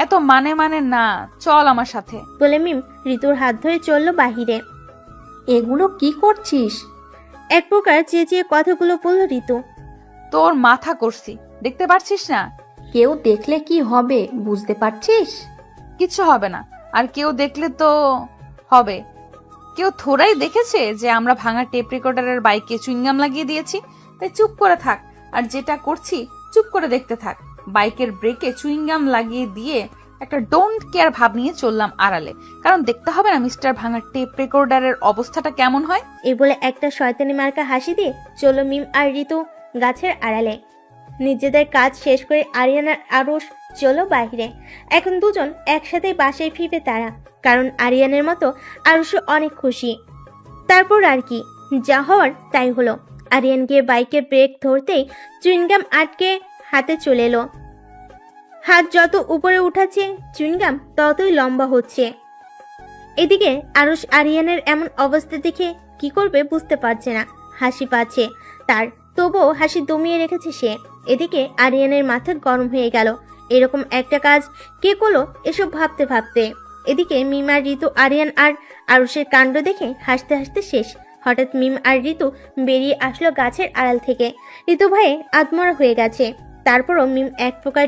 এত মানে না, চল আমার সাথে, বলে মিম ঋতুর হাত ধরে চললো বাহিরে। এগুলো কি করছিস? এক প্রকার চেঁচিয়ে কথাগুলো বলল ঋতু। তোর মাথা করছি, দেখতে পারছিস না? কেউ দেখলে কি হবে, বুঝতে পারছিস? কিচ্ছু হবে না, আর কেউ দেখলে তো হবে। কেউ থোড়াই দেখেছে যে আমরা ভাঙা টেপ রেকর্ডারের বাইকে চুইংগাম লাগিয়ে দিয়েছি, তাই চুপ করে থাক, আর যেটা করছি চুপ করে দেখতে থাক। বাইকের ব্রেকে চুইংগাম লাগিয়ে দিয়ে একটা ডোন্ট কেয়ার ভাব নিয়ে চললাম আড়ালে, কারণ দেখতে হবে না মিস্টার ভাঙা টেপ রেকর্ডারের অবস্থাটা কেমন হয়। এই বলে একটা শয়তানি মার্কা হাসি দিয়ে চলল মিম আর ঋতু গাছের আড়ালে। নিজেদের কাজ শেষ করে আরিয়ান আর আরুষ চলো বাইরে। এখন দুজন একসাথে বাসায় ফিরবে তারা, কারণ আরিয়ানের মতো আরুষও অনেক খুশি। তারপর আর কি, যা হওয়ার তাই হলো। আরিয়ান গিয়ে বাইকে ব্রেক ধরতেই চুইনগাম আটকে হাতে চলে এলো। হাত যত উপরে উঠাচ্ছে চুইনগাম ততই লম্বা হচ্ছে। এদিকে আরুষ আরিয়ানের এমন অবস্থা দেখে কি করবে বুঝতে পারছে না। হাসি পাচ্ছে তার, তবুও হাসি দমিয়ে রেখেছে সে। এদিকে আরিয়ানের মাথা গরম হয়ে গেল। এরকম একটা কাজ কে করলো এসব ভাবতে ভাবতে। এদিকে মিম আর ঋতু আরিয়ান আর আরুষের কাণ্ড দেখে হাসতে হাসতে শেষ। হঠাৎ মিম আর ঋতু বেরিয়ে আসলো গাছের আড়াল থেকে। ঋতু ভয়ে আত্মরা হয়ে গেছে, তারপরও মিম এক প্রকার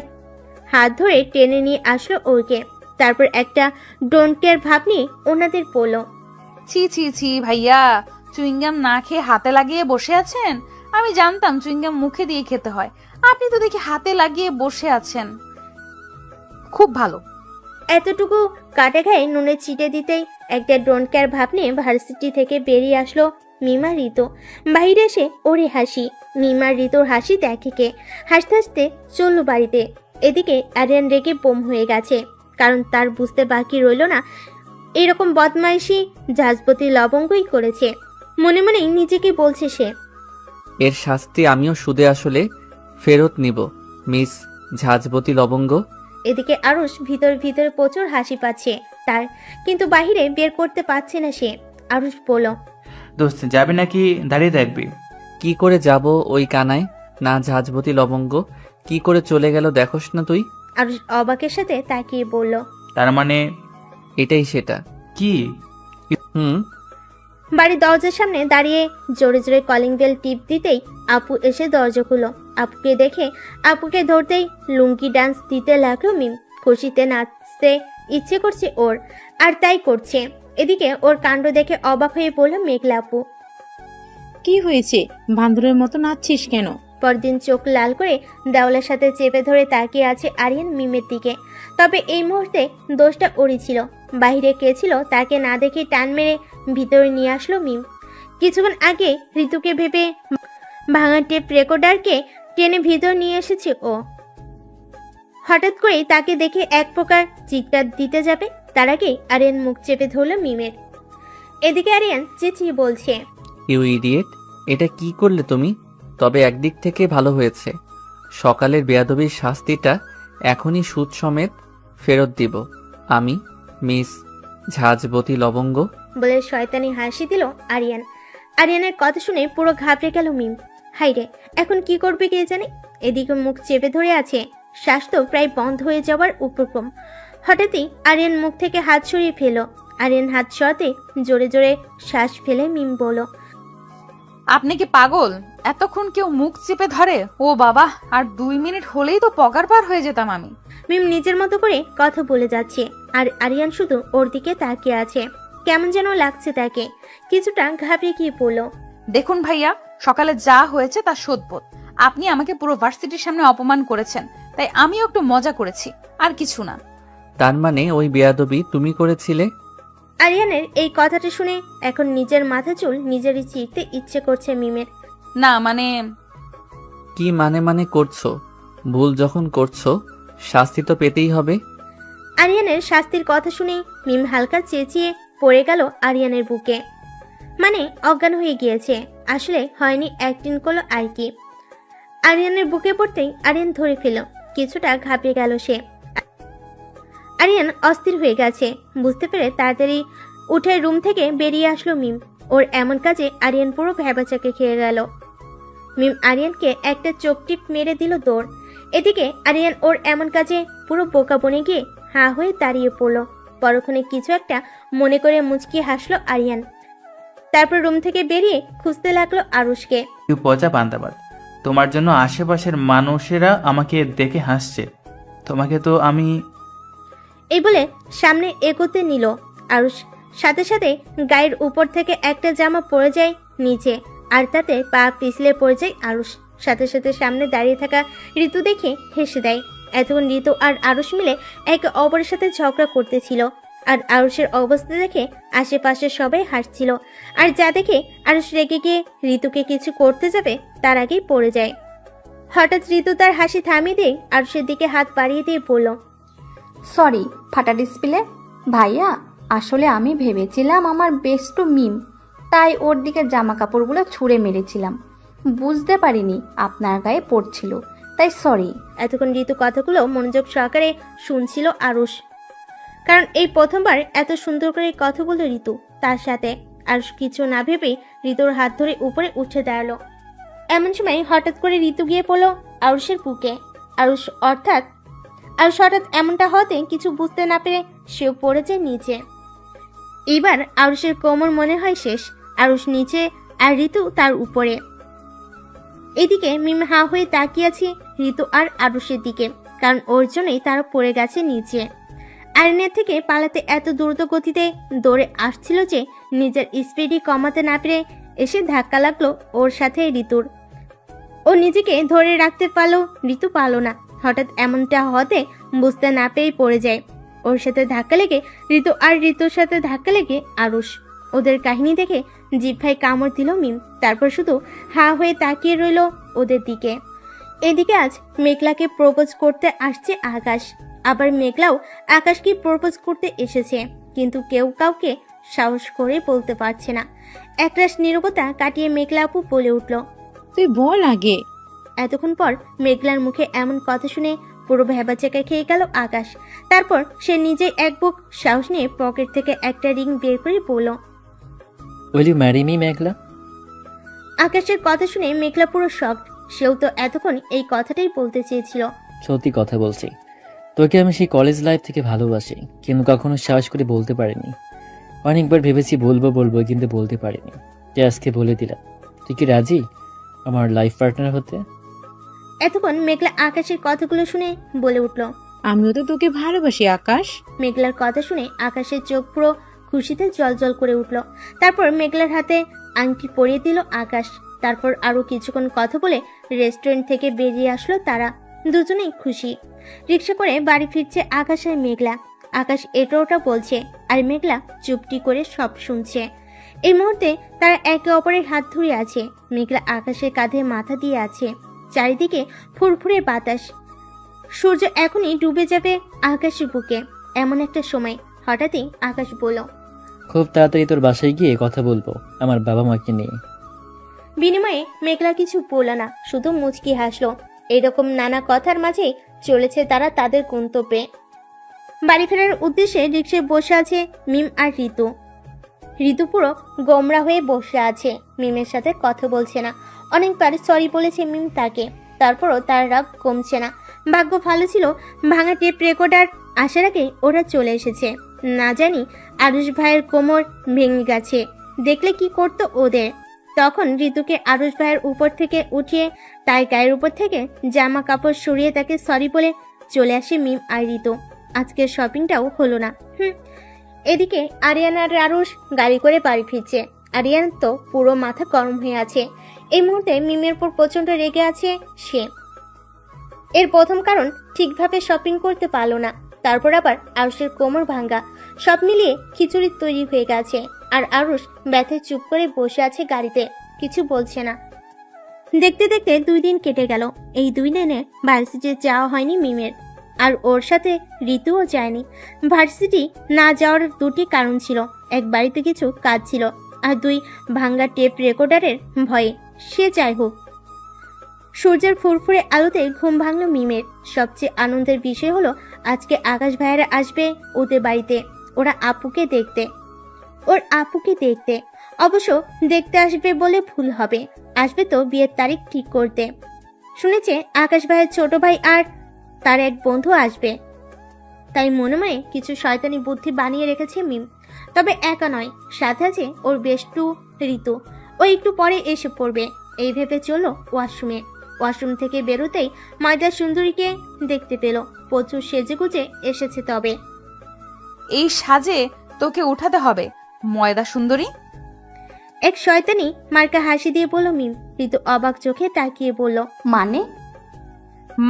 হাত ধরে টেনে নিয়ে আসলো ওকে। তারপর একটা ডোন্ট কেয়ার ভাব নিয়ে ওনাদের বলল, ছি ছি ছি ভাইয়া, চুইংগাম না খেয়ে হাতে লাগিয়ে বসে আছেন? আমি জানতাম চুইংগাম মুখে দিয়ে খেতে হয়, আপনি তো দেখি হাতে লাগিয়ে বসে আছেন। খুব ভালো। এতটুকু কাটা খায় নুনে চিটে দিতেই একটা ডোন্ট কেয়ার ভাব নিয়ে ভার্সিটি থেকে বেরিয়ে আসলো মিমা ঋতু। বাইরে এসে ওরে হাসি, মিমা ঋতুর হাসি দেখে কে হাসতে হাসতে চলল বাড়িতে। এদিকে আরিয়ান রেগে বোম হয়ে গেছে, কারণ তার বুঝতে বাকি রইল না এরকম বদমাইশি ঝাঁঝপতি লবঙ্গই করেছে। মনে মনেই নিজেকে বলছে সে, এর শাস্তি আমিও সুদে আসলে ফেরত নিব, মিস ঝাঁঝবতী লবঙ্গ। এদিকে আরুষ ভিতর ভিতরে প্রচুর হাসি পাচ্ছে তার, কিন্তু বাহিরে বের করতে পারছে না সে। আরুষ বলল, দোস্ত যাবি নাকি দাঁড়িয়ে দেখবি? কি করে যাব ওই কানায়, না ঝাঁঝবতী লবঙ্গ কি করে চলে গেল দেখোস না তুই? আরুষ অবাকের সাথে তাকিয়ে বলল, তার মানে এটাই সেটা। কি? হুম। বাড়ির দরজার সামনে দাঁড়িয়ে জোরে জোরে কলিং বেল টিপ দিতেই আপু এসে দরজা খুলল। আপুকে দেখে আপুকে ধরতেই লুঙ্গি ডান্স দিতে লাগলো মিম। খুশিতে নাচতে ইচ্ছে করছে ওর, আর তাই করছে। এদিকে ওর কাণ্ড দেখে অবাক হয়ে বলল মেঘলা আপু, কি হয়েছে? বান্দরের মতো নাচছিস কেন? পরদিন চোখ লাল করে দেওয়ালের সাথে চেপে ধরে তাকিয়ে আছে আরিয়ান মিমের দিকে। তবে এই মুহূর্তে দোষটা ওরই ছিল। বাইরে কে ছিল তাকে না দেখে টান মেরে ভিতরে নিয়ে আসলো মিম। কিছুক্ষণ আগে ঋতুকে ভেবে ভাঙা টেপ রেকর্ডারকে টেনে ভিতর নিয়ে এসেছে ও। হঠাৎ করেই তাকে দেখে এক প্রকার চিৎকার দিতে যাবে, তার আগেই আরিয়ান মুখ চেপে ধরল মিমের। এদিকে আরিয়ান চেঁচিয়ে বলছে, ইউ ইডিয়েট, এটা কি করলে তুমি? তবে একদিক থেকে ভালো হয়েছে, সকালের বেয়াদবির শাস্তিটা এখনই সুদ সমেত ফেরত দিব আমি, মিস ঝাঁঝবতী লবঙ্গ। বলে শয়তানি হাসি দিল আরিয়ান। আরিয়ানের কথা শুনে পুরো ঘাবড়ে গেল মিম। হাইরে, এখন কি করবে কে জানে। এদিকে মুখ চেপে ধরে আছে, শ্বাস তো প্রায় বন্ধ হয়ে যাওয়ার উপক্রম। হঠাৎই আরিয়ান মুখ থেকে হাত সরিয়ে ফেল। আরিয়ান হাত সরাতে জোরে জোরে শ্বাস ফেলে মিম বলল, আপনি কি পাগল? এতক্ষণ কেউ মুখ চেপে ধরে? ও বাবা, আর 2 মিনিট হলেই তো পগার পার হয়ে যেতাম আমি। মিম নিজের মতো করে কথা বলে যাচ্ছে, আর আরিয়ান শুধু ওর দিকে তাকিয়ে আছে। কেমন যেন লাগছে তাকে, কিছুটা ঘাবড়ে গিয়ে বলল, দেখুন ভাইয়া, সকালে যা হয়েছে তা শোধবোধ। আপনি আমাকে পুরো ভার্সিটির সামনে অপমান করেছেন, তাই আমিও একটু মজা করেছি, আর কিছু না। তার মানে ওই বেয়াদবি তুমি করেছিলে? আরিয়ানের এই কথাটা শুনে এখন নিজের মাথা চুল নিজেরই চিরতে ইচ্ছে করছে মিমের। না মানে, কি মানে করছো? ভুল যখন করছো শাস্তি তো পেতেই হবে। আরিয়ানের শাস্তির কথা শুনে মিম হালকা চেঁচিয়ে পড়ে গেল আরিয়ানের বুকে। মানে অজ্ঞান হয়ে গিয়েছে, আসলে হয়নি, অ্যাক্টিং করলো আর কি। আরিয়ানের বুকে পড়তেই আরিয়ান ধরে ফেল, কিছুটা ঘাবড়ে গেল সে। আরিয়ান অস্থির হয়ে গেছে, বুঝতে পেরে তাড়াতাড়ি উঠে রুম থেকে বেরিয়ে আসলো মিম। ওর এমন কাজে আরিয়ান পুরো ভ্যাবাচাকে খেয়ে গেল। মিম আরিয়ানকে একটা চোখ টিপ মেরে দিল দৌড়। এদিকে আরিয়ান ওর এমন কাজে পুরো বোকা বনে গিয়ে হাঁ হয়ে দাঁড়িয়ে পড়লো। পরক্ষণে কিছু একটা মনে করে মুচকি হাসলো আরিয়ান। তারপর রুম থেকে বেরিয়ে খুঁজতে লাগলো আরুষকে। তুই পচা পান্তাবাদ, তোমার জন্য আশেপাশের মানুষেরা আমাকে দেখে হাসছে, তোমাকে তো আমি। এই বলে সামনে এগোতে নিল আরুষ, সাথে সাথে গায়ের উপর থেকে একটা জামা পড়ে যায় নিচে, আর তাতে পা পিছলে পড়ে যায় আরুষ। সাথে সাথে সামনে দাঁড়িয়ে থাকা ঋতু দেখে হেসে দেয়। এতক্ষণ ঋতু আর আরুষ মিলে একে অপরের সাথে ঝগড়া করতেছিল, আর আরুষের অবস্থা দেখে আশেপাশে সবাই হাসছিল। আর যা দেখে আরুষ রেগে গিয়ে ঋতুকে কিছু করতে যাবে তার আগেই পড়ে যায়। হঠাৎ ঋতু তার হাসি থামিয়ে দিয়ে আরুষের দিকে হাত বাড়িয়ে দিয়ে বলল, সরি ফাটা ডিসপ্লে। ভাইয়া, আসলে আমি ভেবেছিলাম আমার বেস্ট মিম, তাই ওর দিকে জামা কাপড়গুলো ছুঁড়ে মেরেছিলাম, বুঝতে পারিনি আপনার গায়ে পড়ছিল, তাই সরি। এতক্ষণ ঋতু কথাগুলো মনোযোগ সহকারে শুনছিল আরুষ, কারণ এই প্রথমবার এত সুন্দর করে কথা বলল ঋতু তার সাথে। আরুষ কিছু না ভেবেই ঋতুর হাত ধরে উপরে উঠে দাঁড়ালো। এমন সময় হঠাৎ করে ঋতু গিয়ে পড়লো আরুষের বুকে। আরুষ হঠাৎ এমনটা হতে কিছু বুঝতে না পেরে সেও পড়ে যায় নিচে। এবার আরুষের কোমর মনে হয় শেষ, আরুষ নিচে আর ঋতু তার উপরে। এদিকে মিম হাঁ হয়ে তাকিয়ে আছে ঋতু আর আরুষের দিকে, কারণ ওর জন্যই তারা পড়ে গেছে নিচে। আরিনের থেকে পালাতে এত দ্রুত গতিতে দৌড়ে আসছিল যে নিজের স্পিডই কমাতে না পেরে এসে ধাক্কা লাগলো ওর সাথে ঋতুর। ও নিজেকে ধরে রাখতে পারলো, ঋতু পারলো না। হঠাৎ এমনটা হতে বুঝতে না পেরেই পড়ে যায়। ওর সাথে ধাক্কা লেগে ঋতু আর ঋতুর সাথে ধাক্কা লেগে আরুষ। ওদের কাহিনী দেখে জিহ্বায় কামড় দিল মিম। তারপর শুধু হা হয়ে তাকিয়ে রইল ওদের দিকে। এদিকে আজ মেঘলাকে প্রপোজ করতে আসছে আকাশ, আবার মেঘলাও আকাশকে প্রপোজ করতে এসেছে, কিন্তু কেউ কাউকে সাহস করে বলতে পারছে না। একরাশ নীরবতা কাটিয়ে মেঘলা আপু বলে উঠল, তুই বল আগে। এতক্ষণ পর মেঘলার মুখে এমন কথা শুনে পুরো ভেবাচেকা খেয়ে গেল আকাশ। তারপর সে নিজে এক বুক সাহস নিয়ে পকেট থেকে একটা রিং বের করে বলল, উইল ইউ ম্যারি মি মেঘলা? আকাশের কথা শুনে মেঘলা পুরো শকড। সেও তো এতক্ষণ এই কথাটাই বলতে চেয়েছিল। সত্যি কথা বলছি, তোকে আমি সেই কলেজ লাইফ থেকে ভালোবাসি, কিন্তু কখনো সাহস করে বলতে পারিনি। অনেকবার ভেবেছি বলবো কিন্তু বলতে পারিনি। যে আজকে বলে দিলাম। তুই কি রাজি আমার লাইফ পার্টনার হতে? এতক্ষণ মেঘলা আকাশের কথাগুলো শুনে বলে উঠল, আমিও তো তোকে ভালোবাসি আকাশ। মেঘলার কথা শুনে আকাশের চোখ পুরো খুশিতে জলজল করে উঠল। তারপর মেঘলার হাতে আংটি পরিয়ে দিল আকাশ। তারপর আরো কিছুক্ষণ কথা বলে রেস্টুরেন্ট থেকে বেরিয়ে আসলো তারা। দুজনেই খুশি। রিক্সা করে বাড়ি ফিরছে আকাশ আর মেঘলা। আকাশ এটা ওটা বলছে আর মেঘলা চুপটি করে সব শুনছে। এই মুহূর্তে তারা একে অপরের হাত ধরে আছে। মেঘলা আকাশের কাঁধে মাথা দিয়ে আছে। চারিদিকে ফুরফুরে বাতাস। সূর্য এখনই ডুবে যাবে আকাশের বুকে। এমন একটা সময় হঠাৎই আকাশ বলল, খুব তাড়াতাড়ি তোর বাসায় গিয়ে কথা বলবো আমার বাবা মাকে নিয়ে। বিনিময়ে মেঘলা কিছু বলল না, শুধু মুচকি হাসলো। এরকম নানা কথার মাঝে চলেছে তারা তাদের গন্তব্যে। বাড়ি ফেরার উদ্দেশ্যে রিক্সায় বসে আছে মিম আর ঋতু। ঋতু পুরো গোমরা হয়ে বসে আছে, মিমের সাথে কথা বলছে না। অনেকবার সরি বলেছে মিম তাকে, তারপরও তার রাগ কমছে না। ভাগ্য ভালো ছিল ভাঙা টেপ রেকর্ডার আসার আগে ওরা চলে এসেছে। না জানি আরুষ ভাইয়ের কোমর ভেঙে গেছে, দেখলে কি করতো ওদের। তখন ঋতুকে আরুষ ভাইয়ের উপর থেকে উঠিয়ে তার গায়ের উপর থেকে জামা কাপড় সরিয়ে তাকে সরি বলে চলে আসে মিম আর ঋতু। আজকের শপিংটাও হলো না। এদিকে আরিয়ান আর আরুষ গাড়ি করে বাড়ি ফিরছে। আরিয়ান তো পুরো মাথা গরম হয়ে আছে। এই মুহূর্তে মিমের উপর প্রচন্ড রেগে আছে সে। এর প্রথম কারণ ঠিকভাবে শপিং করতে পারলো না, তারপর আবার আরুষের কোমর ভাঙ্গা। সব মিলিয়ে খিচুড়ি তৈরি হয়ে গেছে। আর আরুষ ব্যথায় চুপ করে বসে আছে গাড়িতে, কিছু বলছে না। দেখতে দেখতে 2 দিন কেটে গেল। এই 2 দিনে ভার্সিটি যাওয়া হয়নি মিমের, আর ওর সাথে ঋতুও যায়নি। ভার্সিটি না যাওয়ার 2টি কারণ ছিল। এক, বাড়িতে কিছু কাজ ছিল, আর 2, ভাঙ্গা টেপ রেকর্ডারের ভয়ে। সে যাই হোক, সূর্যের ফুরফুরে আলোতে ঘুম ভাঙল মিমের। সবচেয়ে আনন্দের বিষয় হলো আজকে আকাশ ভাইয়েরা আসবে ওদের বাড়িতে। ওর আপুকে দেখতে। অবশ্য দেখতে আসবে বলে ভুল হবে, আসবে তো বিয়ের তারিখ ঠিক করতে। শুনেছে আকাশ ভাইয়ের ছোট ভাই আর তার এক বন্ধু আসবে, তাই মনে মনে কিছু শয়তানি বুদ্ধি বানিয়ে রেখেছে মিম। তবে একা নয়, সাথে আছে ওর বেষ্টু ঋতু। ও একটু পরে এসে পড়বে এই ভেবে চলল ওয়াশরুমে। ওয়াশরুম থেকে বেরোতেই ময়দা সুন্দরীকে দেখতে পেল। প্রচুর সেজেগুজে এসেছে। তবে এই সাজে তোকে উঠাতে হবে ময়দা সুন্দরী। এক শয়তানি মার্কা হাসি দিয়ে বলল মিম। ঋতু অবাক চোখে তাকিয়ে বলল,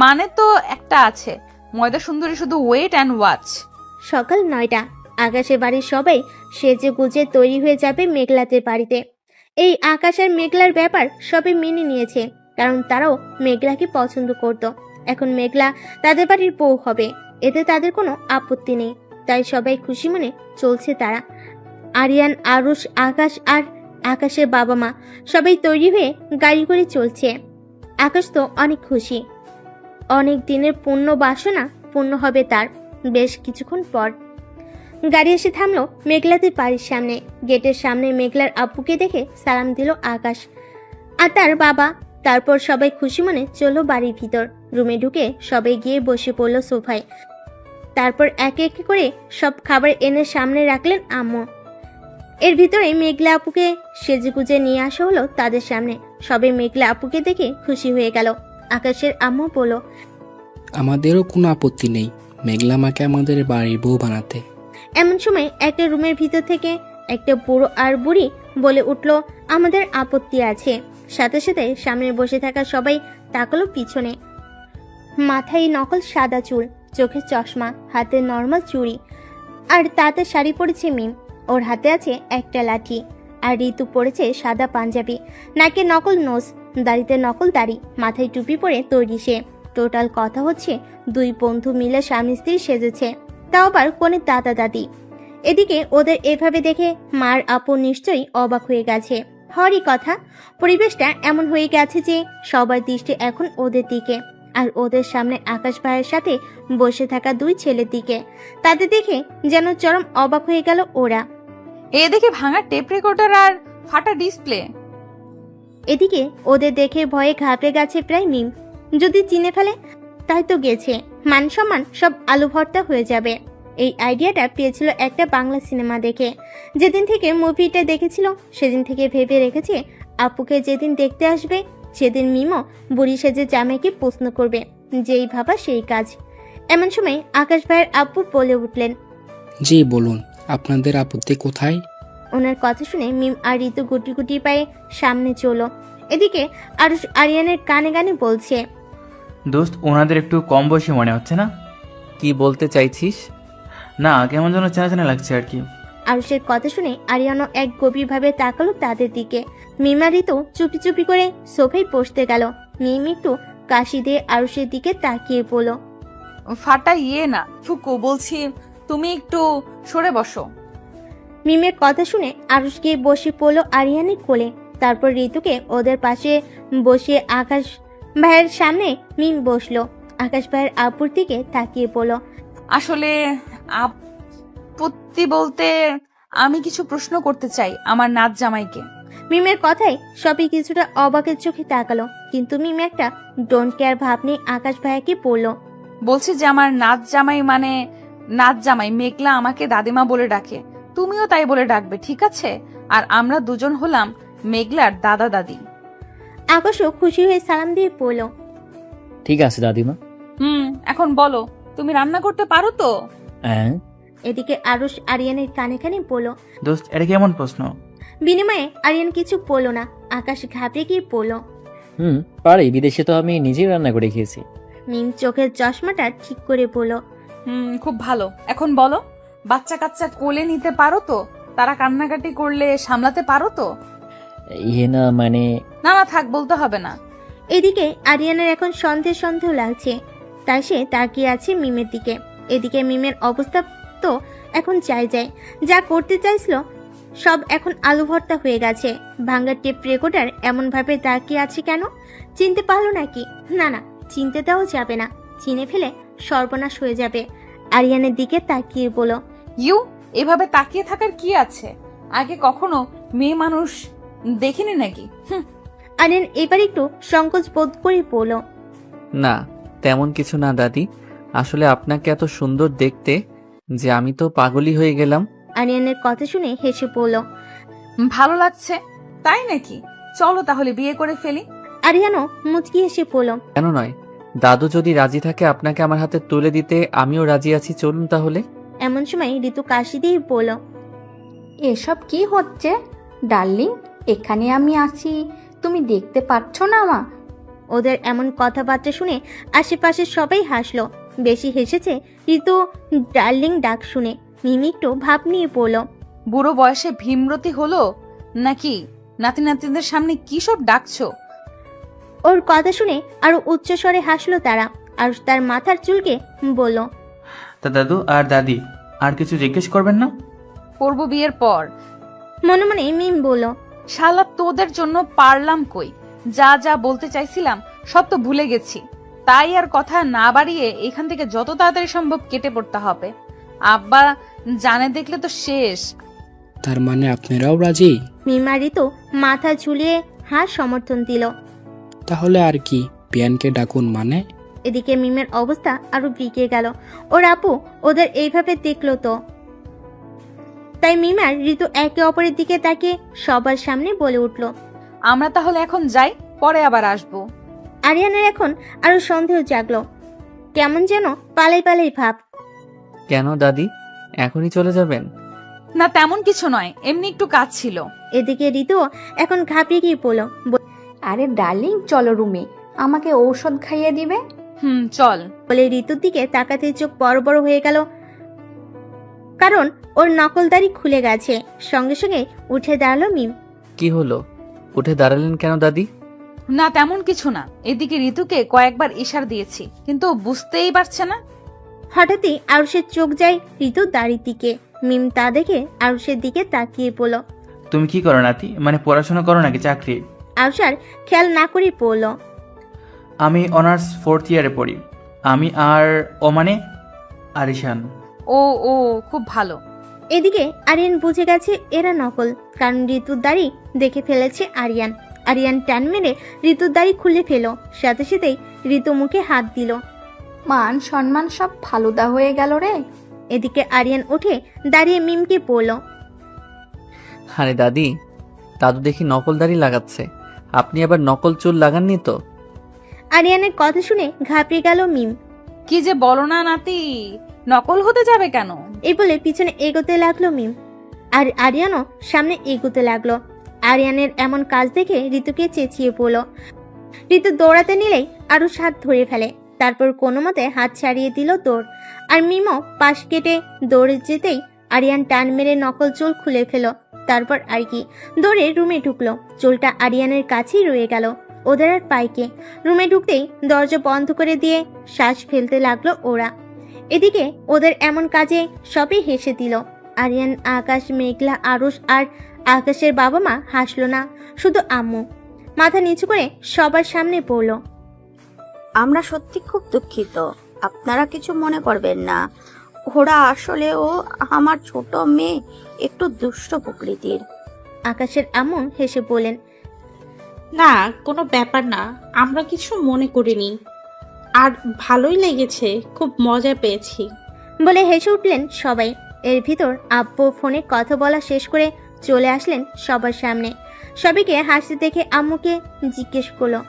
মানে তো একটা আছে, ময়দা সুন্দরী শুধু ওয়েট অ্যান্ড ওয়াচ। সকাল 9টা। আকাশের বাড়ির সবাই সেজে গুজে তৈরি হয়ে যাবে মেঘলাদের বাড়িতে। এই আকাশ আর মেঘলার ব্যাপার সবাই মেনে নিয়েছে, কারণ তারাও মেঘলাকে পছন্দ করত। এখন মেঘলা তাদের বাড়ির বউ হবে, এতে তাদের কোনো আপত্তি নেই। তাই সবাই খুশি মনে চলছে তারা। আরিয়ান, আরুষ, আকাশ আর আকাশের বাবা মা সবাই তৈরি হয়ে গাড়ি করে চলছে। আকাশ তো অনেক খুশি। অনেক দিনের পূর্ণ বাসনা পূর্ণ হবে তার। বেশ কিছুক্ষণ পর গাড়ি এসে থামলো মেঘলাদের বাড়ির সামনে। গেটের সামনে মেঘলার আব্বুকে দেখে সালাম দিল আকাশ আর তার বাবা। তারপর সবাই খুশি মনে চললো বাড়ির ভিতর। রুমে ঢুকে সবাই গিয়ে বসে পড়লো সোফায়। তারপর একে একে করে সব খাবার এনে সামনে রাখলেন আম্মু। এর ভিতরে মেঘলা আপুকে সেজেগুজে নিয়ে আসা হলো তাদের সামনে। সবাই মেঘলা আপুকে দেখে খুশি হয়ে গেল। আকাশের আম্মু বলল, আমাদেরও কোনো আপত্তি নেই মেঘলা মাকে আমাদের বাড়ির বউ বানাতে। এমন সময় একটা রুমের ভিতর থেকে একটা বুড়ো আর বুড়ি বলে উঠল, আমাদের আপত্তি আছে। সাথে সাথে সামনে বসে থাকা সবাই তাকালো পিছনে। মাথায় নকল সাদা চুল, চোখে চশমা, হাতে নর্মাল চুড়ি আর তাতে শাড়ি পরেছে মিম। ওর হাতে আছে একটা লাঠি। আর ঋতু পরেছে সাদা পাঞ্জাবি, নাকে নকল নোজ, দাড়িতে নকল দাড়ি, মাথায় টুপি পরে তৈরি সে। টোটাল কথা হচ্ছে দুই বন্ধু মিলে স্বামী স্ত্রী সেজেছে, তাও আবার কোনের দাদা দাদি। এদিকে ওদের এভাবে দেখে মার আপু নিশ্চয়ই অবাক হয়ে গেছে। হরই কথা, পরিবেশটা এমন হয়ে গেছে যে সবার দৃষ্টি এখন ওদের দিকে, আর ওদের সামনে আকাশ ভাইয়ের সাথে বসে থাকা দুই ছেলের দিকে। তাদের দেখে যেন চরম অবাক হয়ে গেল ওরা। এ দেখে ভাঙা টেপ রেকর্ডার আর ফাটা ডিসপ্লে। এদিকে ওদের দেখে ভয়ে ঘাবড়ে গেছে প্রায় মিম। যদি চিনে ফেলে তাই তো গেছে, মান সম্মান সব আলু ভর্তা হয়ে যাবে। এই আইডিয়াটা পেয়েছিল একটা বাংলা সিনেমা দেখে। যেদিন থেকে মুভিটা দেখেছিল সেদিন থেকে ভেবে রেখেছে আপুকে যেদিন দেখতে আসবে সেদিন মিমও বুড়ি সেজে জামাইকে প্রশ্ন করবে। যেই ভাবা সেই কাজ। এমন সময় আকাশ ভাইয়ের আপু বলে উঠলেন, জি বলুন, আপনাদের আপত্তি কোথায়? ওনার কথা শুনে মিম আর ঋতু গুটি গুটি পায়ে সামনে চলো। এদিকে আরুষ আরিয়ানের কানে কানে বলছে, দোস্ত ওনাদের একটু কম বয়সী মনে হচ্ছে না? কি বলতে চাইছিস? না, কেমন যেন চেনা চেনা লাগছে আর কি। আরুষের কথা শুনে আরিয়ানও এক গভীরভাবে তাকালো তাদের দিকে। মিমা ঋতু চুপি চুপি করে সোফায় বসতে গেল। মিম একটু কাশি দিয়ে আরুষের দিকে তাকিয়ে বলল, ফাটা ইয়ে না ফুকু, বলছি তুমি একটু সরে বসো। মিমের কথা শুনে আরুষ গিয়ে বসে পড়লো আরিয়ানের কোলে। তারপর ঋতুকে ওদের পাশে বসিয়ে আকাশ ভাইয়ের সামনে মিম বসলো। আকাশ ভাইয়ের আপুর দিকে তাকিয়ে বলল, আসলে আপত্তি বলতে আমি কিছু প্রশ্ন করতে চাই আমার নাচ জামাইকে। মিমের কথায় সবই কিছুটা অবাকের চোখে তাকালো, কিন্তু মিম একটা ডোন্ট কেয়ার ভাব নিয়ে আকাশ ভাইয়াকে বলল, বলছি যে আমার নাচ জামাই মানে নাচ জামাই মেঘলা আমাকে দাদিমা বলে ডাকে, তুমিও তাই বলে ডাকবে, ঠিক আছে? আর আমরা দুজন হলাম মেঘলার দাদা দাদি। আকাশও খুশি হয়ে সালাম দিয়ে বলল, ঠিক আছে দাদিমা। এখন বলো, তুমি রান্না করতে পারো তো? হ্যাঁ। এদিকে আরুষ আরিয়ানের কানে কানে বলল। দোস্ত এটা কেমন প্রশ্ন? বিনিময়ে আরিয়ান কিছু বলল না। আকাশ ঘাবড়ে গিয়ে বলল, পারি, বিদেশে তো আমি নিজেই রান্না করে খেয়েছি। মিম চোখের চশমাটা ঠিক করে বলল, খুব ভালো। এখন বলো, বাচ্চা কাচ্চা কোলে নিতে পারো তো? তারা কান্নাকাটি করলে সামলাতে পারো তো? ইয়ে না মানে। না না থাক, বলতে হবে না। এদিকে আরিয়ানের এখন সন্দেহ সন্দেহ লাগছে, তাই সে তাকিয়ে আছে মিমের দিকে। এদিকে মিমের অবস্থা তো এখন চাই যায়, যা করতে চাইছিল সব এখন আলু ভর্তা হয়ে গেছে। ভাঙ্গা টেপ রেকর্ডার এমন ভাবে তাকিয়ে আছে কেন? চিনতে পারলো নাকি? না না, চিনতে দেওয়া যাবে না। চিনে ফেলে সর্বনাশ হয়ে যাবে। আরিয়ানের দিকে তাকিয়ে বলো, ইউ এভাবে তাকিয়ে থাকার কি আছে? আগে কখনো মেয়ে মানুষ দেখিনি নাকি? আরিয়ান এবার একটু সংকোচ বোধ করে বলো, না তেমন কিছু না দাদি, আসলে আপনাকে এত সুন্দর দেখতে যে আমি তো পাগলই হয়ে গেলাম। আরিয়ানের কথা শুনে হেসে বলল, ভালো লাগছে তাই নাকি? চলো তাহলে বিয়ে করে ফেলি। আরিয়ানও মুচকি হেসে বলল, কেন নয়, দাদু যদি রাজি থাকে আপনাকে আমার হাতে তুলে দিতে আমিও রাজি আছি, চলুন তাহলে। এমন সময় ঋতু কাশি দিয়ে বলল, এসব কি হচ্ছে ডার্লিং? এখানে আমি আছি, তুমি দেখতে পাচ্ছ না মা? ওদের এমন কথাবার্তা শুনে আশেপাশে সবাই হাসলো। বেশি হেসেছে ঋতু ডার্লিং ডাক শুনে। মিমি একটু ভাব নিয়ে পড়ল, বুড়ো বয়সে ভীমরতি হলো নাকি? নাতি নাতিদের সামনে কি সব ডাকছো? ওর কথা শুনে আরো উচ্চস্বরে হাসলো তারা। আর তার মাথার চুলকে বলল, তা দাদু আর দাদি আর কিছু জিজ্ঞেস করবেন না? করবো বিয়ের পর। মনে মনে মিম বলল, শালা তোদের জন্য পারলাম কই, যা যা বলতে চাইছিলাম সব তো ভুলে গেছি। তাই আর কথা না বাড়িয়ে এখান থেকে যত তাড়াতাড়ি সম্ভব কেটে পড়তে হবে। আব্বা জানে দেখলে তো শেষ। তার মানে আপনারাও রাজি? মিমা ঋতু মাথা ঝুলিয়ে হার সমর্থন দিল। তাহলে আর কি, পিয়ানকে ডাকুন। মানে? এদিকে মিমের অবস্থা আরো বিগড়ে গেল। ওর আপু ওদের এইভাবে দেখলো তো, তাই মিমার ঋতু একে অপরের দিকে তাকিয়ে সবার সামনে বলে উঠল, আমরা তাহলে এখন যাই, পরে আবার আসবো। আরিয়ানের এখন আরো সন্দেহ জাগলো, কেমন যেন পালাই পালাই ভাব। কেন দাদি, এখনই চলে যাবেন? না তেমন কিছু নয়, এমনি একটু কাজ ছিল। এদিকে ঋতু এখন ঘাবড়ে গিয়ে বলল, আরে ডার্লিং চলো রুমে, আমাকে ঔষধ খাইয়ে দিবে। চল। বলে ঋতুর দিকে তাকাতে চোখ বড় বড় হয়ে গেল, কারণ ওর নকলদারি খুলে গেছে। সঙ্গে সঙ্গে উঠে দাঁড়ালো মিম। কি হলো, উঠে দাঁড়ালেন কেন দাদি? না তেমন কিছু না, এদিকে ঋতুকে কয়েকবার ইশারা দিয়েছি কিন্তু ও বুঝতেই পারছে না। হঠাৎই আরুষের চোখ যায় ঋতুর দাড়ির দিকে। মিম তা দেখে আরুষের দিকে তাকিয়ে পড়ল। তুমি কি করো নাতি? মানে পড়াশোনা করো নাকি চাকরি? আরুষ আর খেয়াল না করে পড়ল। আমি অনার্স 4th ইয়ারে পড়ি। আমি আর ও মানে আরিশান। ও ও খুব ভালো। এদিকে আরিয়ান বুঝে গেছে এরা নকল, কারণ ঋতুর দাড়ি দেখে ফেলেছে আরিয়ান। আরিয়ান টান মেরে ঋতুর দাড়ি খুলে ফেল, সাথে সাথেই ঋতু মুখে হাত দিল। মান সম্মান সব ফালুদা হয়ে গেল রে। এদিকে আরিয়ান উঠে দাঁড়িয়ে মিমকে পড়ল। আরে দাদি, দাদু দেখি নকল দাড়ি লাগাচ্ছে, আপনি আবার নকল চুল লাগাননি তো? আরিয়ানের কথা শুনে ঘাবড়ে গেল মিম। কি যে বলো না নাতি, নকল হতে যাবে কেন? এই বলে পিছনে এগোতে লাগলো মিম, আর আরিয়ানও সামনে এগোতে লাগলো। আরিয়ানের এমন কাজ দেখে ঋতুকে চেঁচিয়ে পড়ল। ঋতু দৌড়াতে নিলেই আরো হাত ধরে ফেলে, তারপর কোনো মতে হাত ছাড়িয়ে দিল দৌড়। আর মিমও পাশ কেটে দৌড়ে যেতেই আরিয়ান টান মেরে নকল চুল খুলে ফেল। তারপর আর কি দৌড়ে রুমে ঢুকলো। চুলটা আরিয়ানের কাছেই রয়ে গেল। ওদের আর পাইকে রুমে ঢুকতেই দরজা বন্ধ করে দিয়ে শ্বাস ফেলতে লাগলো ওরা। এদিকে ওদের এমন কাজে সবই হেসে দিল। আরিয়ান, আকাশ, মেঘলা, আরুষ আর আকাশের বাবা মা হাসলো না, শুধু আম্মু মাথা নিচু করে সবার সামনে পড়ল। আমরা সত্যি খুব দুঃখিত, আপনারা কিছু মনে করবেন না। ওরা আসলেও আমার ছোট মেয়ে, একটু দুষ্ট প্রকৃতির। আকাশের আম্মু হেসে বলেন, না কোনো ব্যাপার না, আমরা কিছু মনে করিনি, আর ভালোই লেগেছে, খুব মজা পেয়েছি বলে হেসে উঠলেন সবাই। এর ভিতর আব্বু ফোনে কথা বলা শেষ করে চলে আসলেন সবার সামনে। সবাইকে হাসতে দেখে আম্মুকে জিজ্ঞেস করলো,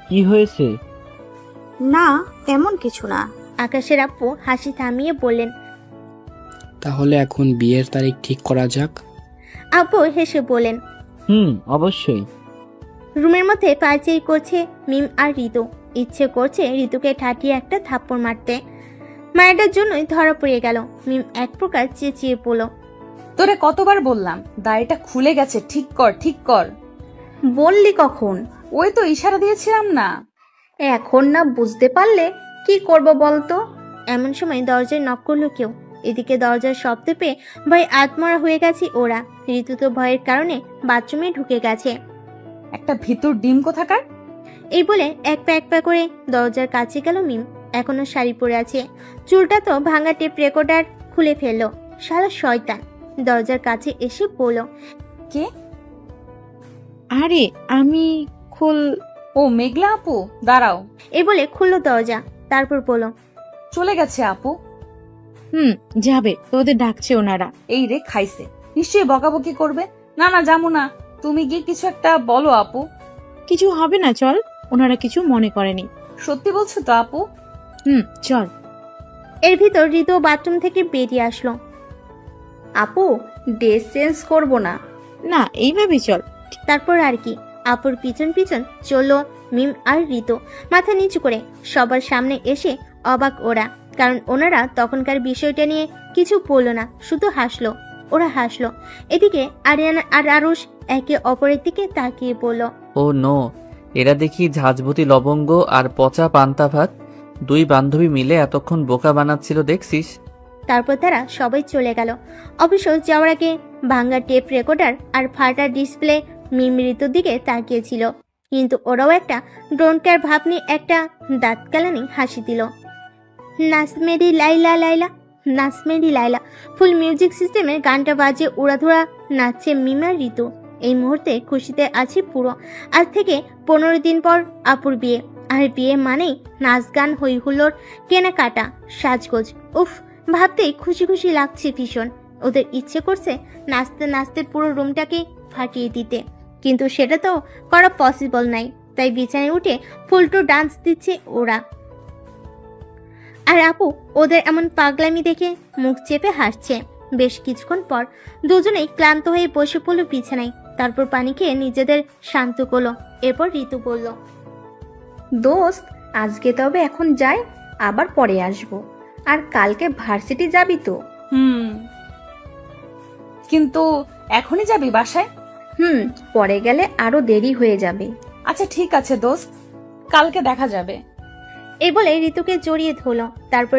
কি হয়েছে? না তেমন কিছু না। আকাশের আব্বু হাসি থামিয়ে বললেন, তাহলে এখন বিয়ের তারিখ ঠিক করা যাক। আব্বু হেসে বলেন, অবশ্যই। রুমের মধ্যে পাইচাই করছে মিম আর ঋতু। ইচ্ছে করছে ঋতুকে ঠাটিয়ে একটা থাপ্পড় মারতে। মায়েরটার জন্যই ধরা পড়ে গেল। মিম এক প্রকার চেঁচিয়ে পড়ল, তোরে কতবার বললাম দাড়িটা খুলে গেছে, ঠিক কর ঠিক কর। বললি কখন? ওই তো ইশারা দিয়েছিলাম না। এখন না বুঝতে পারলে কি করব বলতো? এমন সময় দরজায় নক করলো কেউ। এদিকে দরজার শব্দ পেয়ে ভয় আত্মরা হয়ে গেছে ওরা। ঋতু তো ভয়ের কারণে বাথরুমে ঢুকে গেছে। একটা ভিতর ডিম কোথাকার। এই বলে এক পা করে দরজার কাছে গেল মিম। এখনো শাড়ি পরে আছে, চুলটা তো ভাঙা টেপ রেকর্ডার খুলে ফেললো। শালা শয়তান দরজার কাছে এসে বলল, কে? আরে আমি ও মেঘলা আপু, দাঁড়াও। এই বলে খুললো দরজা, তারপর বলল, চলে গেছে আপু। যাবে, তোদের ডাকছে ওনারা। এই রে খাইছে, নিশ্চয়ই বকাবকি করবে। না না যাবো না, তুমি গিয়ে কিছু একটা বলো আপু। কিছু হবে না, চল, ওনারা কিছু মনে করেনি। সত্যি বলছো তো আপু? চল। এর ভিতর ঋতু বাথরুম থেকে বেরিয়ে আসলো। আপু ড্রেস চেঞ্জ করবো না? না এইভাবে চল। তারপর আর কি আপুর পিছন পিছন চললো মিম আর ঋতু মাথা নিচু করে। সবার সামনে এসে অবাক ওরা, কারণ ওনারা তখনকার বিষয়টা নিয়ে কিছু বললো না, শুধু হাসলো। ওরা হাসলো। এদিকে আরিয়ানা আর আরুষ একে অপরের দিকে তাকিয়ে পড়ল। ও নো, এরা দেখি ঝাঁঝবতী লবঙ্গ আর পচা পান্তা ভাত। দুই বান্ধবী মিলে এতক্ষণ বোকা বানাচ্ছিল দেখছিস। তারপর তারা সবাই চলে গেল। অবশ্য যাওয়ার আগে ভাঙ্গা টেপ রেকর্ডার আর ফাটা ডিসপ্লে মিম ঋতুর দিকে তাকিয়েছিল, কিন্তু ওরাও একটা ডোন্ট কেয়ার ভাব নিয়ে একটা দাঁত কালানি হাসি দিল। নাচমেরি লাইলা লাইলা, নাচমেরি লাইলা ফুল মিউজিক সিস্টেমে গানটা বাজে উড়াধুরা নাচছে মিম আর ঋতু। এই মুহূর্তে খুশিতে আছে পুরো। আজ থেকে 15 দিন পর আপুর বিয়ে, আর বিয়ে মানেই নাচ গান, হই হুল্লোড়, কেনাকাটা, সাজগোজ। উফ, ভাবতেই খুশি খুশি লাগছে ভীষণ। ওদের ইচ্ছে করছে নাচতে নাচতে পুরো রুমটাকে ফাটিয়ে দিতে, কিন্তু সেটা তো করা পসিবল নাই। তাই বিছানায় উঠে ফুলটু ডান্স দিচ্ছে ওরা। আর আপু ওদের এমন পাগলামি দেখে মুখ চেপে হাসছে। বেশ কিছুক্ষণ পর দুজনেই ক্লান্ত হয়ে বসে পড়ল বিছানায়। তারপর পানি খেয়ে নিজেদের শান্ত করলো। এরপর ঋতু বলল, দোস্ত আজকে তবে এখন যাই, আবার পরে আসবো। আর কালকে ভার্সিটি যাবি তো? কিন্তু এখনই যাবি বাসায়? পরে গেলে আরো দেরি হয়ে যাবে। আচ্ছা ঠিক আছে দোস্ত, কালকে দেখা যাবে। এই বলে ঋতুকে জড়িয়ে ধরল, তারপর